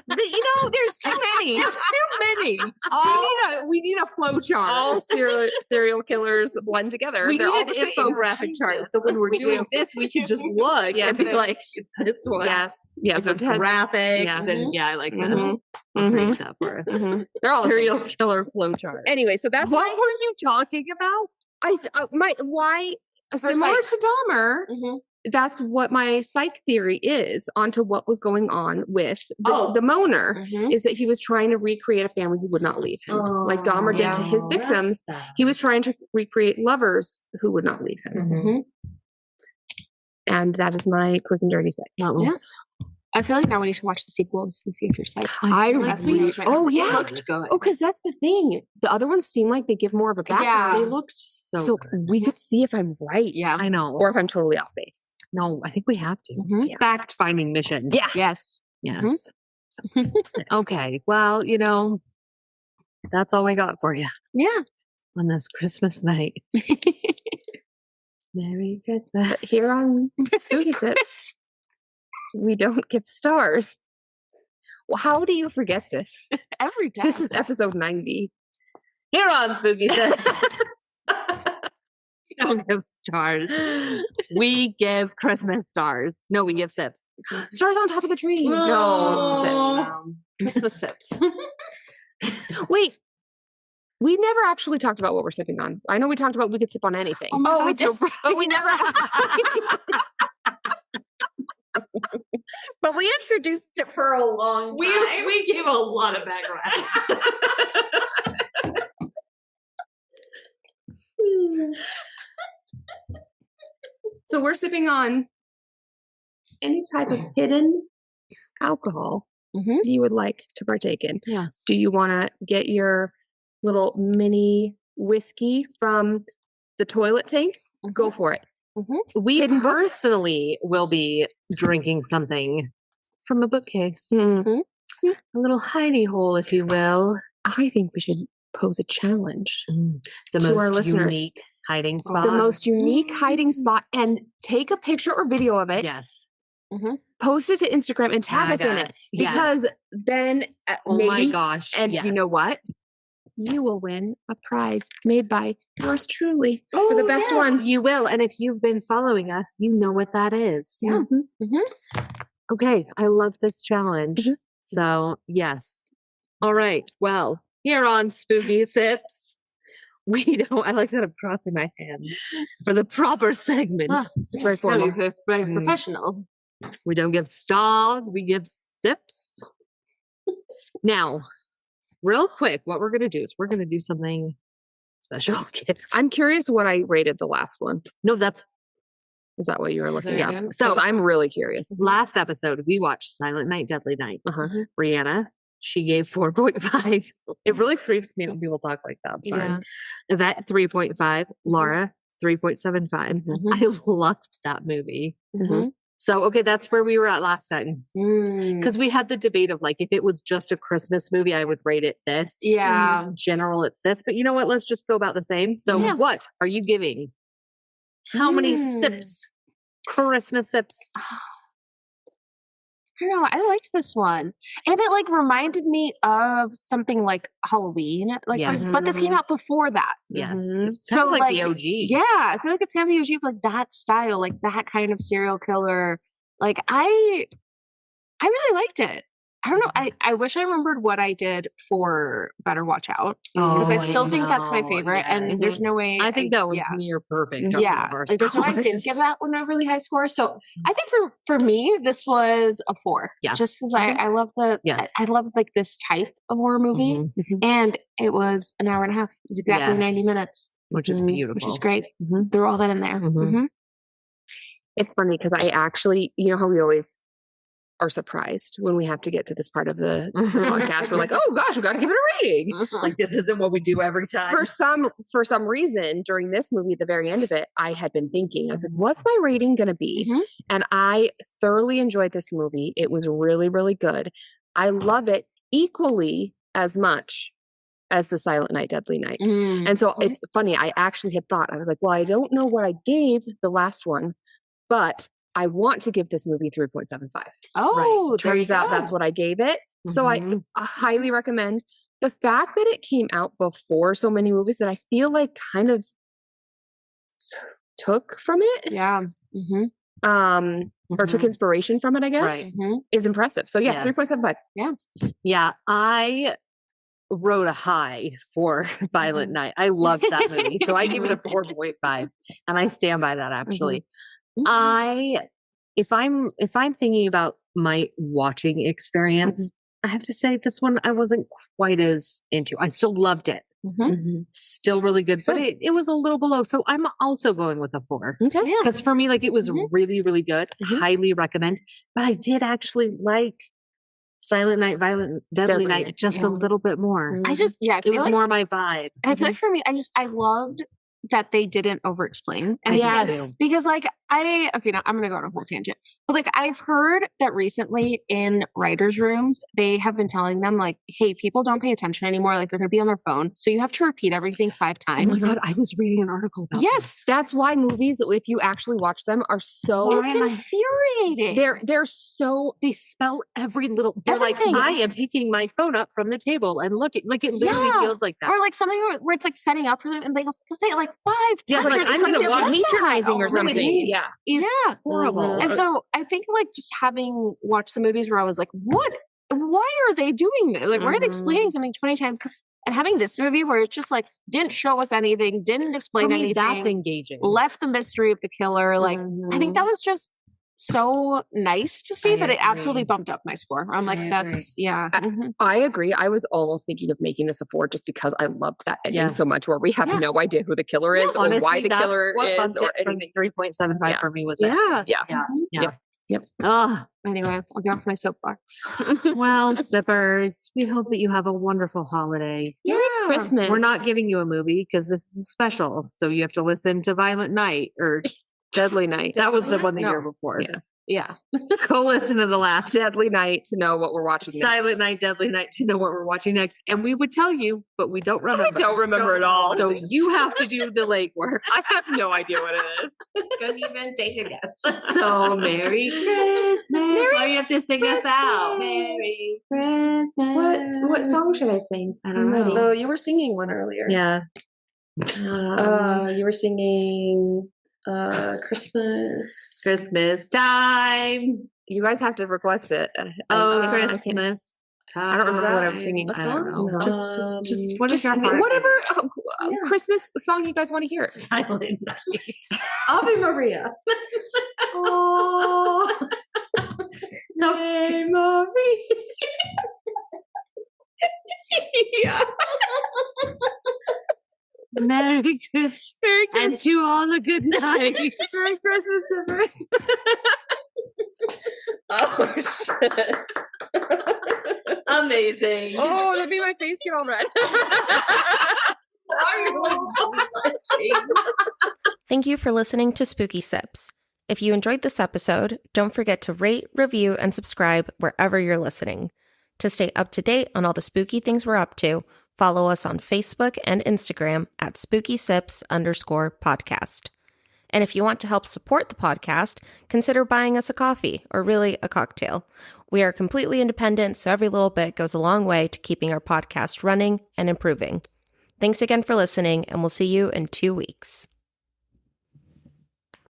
[SPEAKER 2] There's too many.
[SPEAKER 3] There's too many.
[SPEAKER 2] all
[SPEAKER 3] We need a flow chart.
[SPEAKER 2] all serial killers blend together.
[SPEAKER 3] we
[SPEAKER 2] They're
[SPEAKER 3] need
[SPEAKER 2] all
[SPEAKER 3] an
[SPEAKER 2] the same.
[SPEAKER 3] infographic chart. So when we're
[SPEAKER 2] We
[SPEAKER 3] doing
[SPEAKER 2] do.
[SPEAKER 3] this, we can just look
[SPEAKER 2] Yes.
[SPEAKER 3] and be like, it's this one.
[SPEAKER 2] Yes. Yes.
[SPEAKER 3] With
[SPEAKER 2] Ted-
[SPEAKER 3] graphics.
[SPEAKER 2] Yes.
[SPEAKER 3] And yeah, I like this.
[SPEAKER 2] Mhm.
[SPEAKER 3] I'll
[SPEAKER 2] Mhm.
[SPEAKER 3] create that for us.
[SPEAKER 2] Mhm. They're all the same.
[SPEAKER 3] Serial killer flow chart.
[SPEAKER 2] Anyway, so that's
[SPEAKER 3] What were you talking about?
[SPEAKER 2] why similar
[SPEAKER 1] First,
[SPEAKER 2] to Dahmer. that's what my psych theory is onto what was going on with the moaner, is that he was trying to recreate a family who would not leave him. Like Dahmer did to his victims. He was trying to recreate lovers who would not leave him. And that is my quick and dirty psych.
[SPEAKER 1] I feel like now we need to watch the sequels and see if you're psyched.
[SPEAKER 2] Because that's the thing. The other ones seem like they give more of a background.
[SPEAKER 3] They looked so good.
[SPEAKER 2] We could see if I'm right.
[SPEAKER 3] Yeah, I know.
[SPEAKER 2] Or if I'm totally off base.
[SPEAKER 3] No, I think we have to. Fact-finding mission.
[SPEAKER 2] Yeah.
[SPEAKER 1] Yes.
[SPEAKER 3] Okay. Well, that's all I got for you.
[SPEAKER 1] Yeah.
[SPEAKER 3] On this Christmas night. Merry Christmas.
[SPEAKER 2] But here on Spooky Sips, we don't give stars. Well, how do you forget this?
[SPEAKER 1] Every time.
[SPEAKER 2] This is episode 90.
[SPEAKER 3] Here on Spooky Sips. We don't give stars. We give Christmas stars. No, we give sips.
[SPEAKER 2] Stars on top of the tree.
[SPEAKER 1] No,
[SPEAKER 2] sips.
[SPEAKER 1] Christmas sips.
[SPEAKER 2] Wait. We never actually talked about what we're sipping on. I know we talked about we could sip on anything.
[SPEAKER 1] We did.
[SPEAKER 2] But we never.
[SPEAKER 3] But we introduced it for a long time. We gave a lot of background.
[SPEAKER 2] So we're sipping on any type of hidden alcohol you would like to partake in.
[SPEAKER 3] Yes.
[SPEAKER 2] Do you want to get your little mini whiskey from the toilet tank? Go for it.
[SPEAKER 3] We personally will be drinking something from a bookcase. A little hidey hole, if you will.
[SPEAKER 2] I think we should pose a challenge
[SPEAKER 3] The
[SPEAKER 2] to
[SPEAKER 3] most
[SPEAKER 2] our listeners.
[SPEAKER 3] unique hiding spot.
[SPEAKER 2] The most unique hiding spot, and take a picture or video of it.
[SPEAKER 3] Yes.
[SPEAKER 2] Post it to Instagram and tag us in it. Because then
[SPEAKER 3] my gosh.
[SPEAKER 2] And you know what? You will win a prize made by yours truly for the best one.
[SPEAKER 3] You will. And if you've been following us, you know what that is.
[SPEAKER 2] Yeah.
[SPEAKER 3] Okay. I love this challenge. So, yes. All right. Well, here on Spooky Sips, I like that I'm crossing my hands for the proper segment.
[SPEAKER 2] It's very formal.
[SPEAKER 1] Very professional.
[SPEAKER 3] We don't give stars, we give sips. Now, real quick, what we're going to do is we're going to do something special, kids.
[SPEAKER 2] I'm curious what I rated the last one.
[SPEAKER 3] No,
[SPEAKER 2] is that what you were looking at?
[SPEAKER 3] Yeah.
[SPEAKER 2] So I'm really curious.
[SPEAKER 3] Last episode, we watched Silent Night, Deadly Night. Brianna, she gave 4.5. It really creeps me out when people talk like that. Sorry. Yvette, 3.5. Laura, 3.75. I loved that movie. So, okay, that's where we were at last time. Because we had the debate of if it was just a Christmas movie, I would rate it this.
[SPEAKER 1] Yeah.
[SPEAKER 3] In general, it's this. But you know what? Let's just go about the same. So what are you giving? How many sips? Christmas sips?
[SPEAKER 1] I don't know. I liked this one. And it reminded me of something like Halloween. But this came out before that.
[SPEAKER 3] Yes.
[SPEAKER 1] So
[SPEAKER 3] like the OG.
[SPEAKER 1] Yeah. I feel like it's kind of the OG of that style, that kind of serial killer. I really liked it. I don't know. I wish I remembered what I did for Better Watch Out. Because I still think that's my favorite. And there's no way.
[SPEAKER 3] I think that was near perfect.
[SPEAKER 1] Yeah. There's no way I didn't give that one a really high score. So I think for me, this was a 4.
[SPEAKER 3] Yeah.
[SPEAKER 1] Just because I love I love this type of horror movie. And it was an hour and a half. It was exactly 90 minutes.
[SPEAKER 3] Which is beautiful.
[SPEAKER 1] Which is great. Threw all that in there.
[SPEAKER 2] It's funny because I actually, how we always are surprised when we have to get to this part of the podcast. We're like, oh gosh, we got to give it a rating.
[SPEAKER 3] This isn't what we do every time.
[SPEAKER 2] For some reason, during this movie, at the very end of it, I had been thinking, I was like, what's my rating going to be? And I thoroughly enjoyed this movie. It was really, really good. I love it equally as much as the Silent Night, Deadly Night. And so it's funny. I actually had thought, I was like, well, I don't know what I gave the last one, but I want to give this movie 3.75.
[SPEAKER 1] Oh,
[SPEAKER 2] turns out that's what I gave it. So I highly recommend. The fact that it came out before so many movies that I feel kind of took from it.
[SPEAKER 1] Yeah.
[SPEAKER 2] Or took inspiration from it, I guess, is impressive. So 3.75.
[SPEAKER 1] Yeah.
[SPEAKER 3] Yeah. I wrote a high for Violent Night. I loved that movie. So I give it a 4.5 and I stand by that actually. If I'm thinking about my watching experience, I have to say this one I wasn't quite as into. I still loved it. Still really good, but it was a little below. So I'm also going with a 4.
[SPEAKER 2] Okay.
[SPEAKER 3] Because for me, like it was really, really good. Highly recommend. But I did actually like Silent Night, Violent, Deadly Night just a little bit more.
[SPEAKER 1] I just,
[SPEAKER 3] it was more my vibe.
[SPEAKER 1] And I feel like for me, I loved that they didn't over-explain. And
[SPEAKER 3] Yes.
[SPEAKER 1] Because now I'm going to go on a whole tangent. But like, I've heard that recently in writers' rooms, they have been telling them like, hey, people don't pay attention anymore. Like they're going to be on their phone. So you have to repeat everything 5 times.
[SPEAKER 3] Oh my God, I was reading an article about
[SPEAKER 2] Yes. That's why movies, if you actually watch them, are so
[SPEAKER 1] it's infuriating.
[SPEAKER 2] They're so,
[SPEAKER 3] they spell every little, they're
[SPEAKER 1] Everything.
[SPEAKER 3] like, I am picking my phone up from the table and looking, like it literally feels like that.
[SPEAKER 1] Or like something where it's like setting up for them and they'll say it like 5 times.
[SPEAKER 2] like I'm going to watch patronizing or something.
[SPEAKER 3] Yeah. Horrible.
[SPEAKER 1] And so I think like just having watched some movies where I was like, why are they doing this? Like, why are they explaining something 20 times? And having this movie where it's just like, didn't show us anything, didn't explain anything.
[SPEAKER 3] That's engaging.
[SPEAKER 1] Left the mystery of the killer. Like, I think that was just so nice to see that it absolutely bumped up my score. I'm like,
[SPEAKER 2] I agree. I was almost thinking of making this a 4 just because I loved that ending so much where we have no idea who the killer is or why the killer is or anything.
[SPEAKER 3] 3.75 for me was that.
[SPEAKER 2] Yep.
[SPEAKER 1] Anyway, I'll get off my soapbox.
[SPEAKER 3] Well, Slippers, we hope that you have a wonderful holiday.
[SPEAKER 2] Merry Christmas.
[SPEAKER 3] We're not giving you a movie because this is special. So you have to listen to Violent Night or
[SPEAKER 2] Deadly Night.
[SPEAKER 3] That was the one the year before.
[SPEAKER 1] Yeah.
[SPEAKER 3] Go listen to the last
[SPEAKER 2] Deadly Night to know what we're watching next.
[SPEAKER 3] Silent Night, Deadly Night to know what we're watching next. And we would tell you, but we don't remember.
[SPEAKER 2] I don't remember at all.
[SPEAKER 3] So you have to do the legwork.
[SPEAKER 2] I have no idea what it is.
[SPEAKER 1] Couldn't even take a guess.
[SPEAKER 3] So Merry Christmas. Why you have to sing us out? Merry Christmas.
[SPEAKER 2] What song should I sing?
[SPEAKER 3] I don't know.
[SPEAKER 1] Oh, you were singing one earlier.
[SPEAKER 3] Yeah.
[SPEAKER 1] You were singing Christmas
[SPEAKER 3] time.
[SPEAKER 2] You guys have to request it.
[SPEAKER 3] Christmas time.
[SPEAKER 2] I don't remember what I was singing.
[SPEAKER 1] A song?
[SPEAKER 2] No.
[SPEAKER 3] Just whatever
[SPEAKER 2] Christmas song you guys want to hear.
[SPEAKER 3] Silent Night.
[SPEAKER 1] Ave Maria.
[SPEAKER 2] Oh,
[SPEAKER 1] Hey, Maria. Yeah.
[SPEAKER 3] Merry Christmas. And to all a good night.
[SPEAKER 2] Merry Christmas, Simmers. Oh, shit.
[SPEAKER 3] Amazing.
[SPEAKER 2] Oh, that made my face get all red.
[SPEAKER 4] Thank you for listening to Spooky Sips. If you enjoyed this episode, don't forget to rate, review, and subscribe wherever you're listening. To stay up to date on all the spooky things we're up to, follow us on Facebook and Instagram at spookysips_podcast. And if you want to help support the podcast, consider buying us a coffee or really a cocktail. We are completely independent, so every little bit goes a long way to keeping our podcast running and improving. Thanks again for listening, and we'll see you in 2 weeks.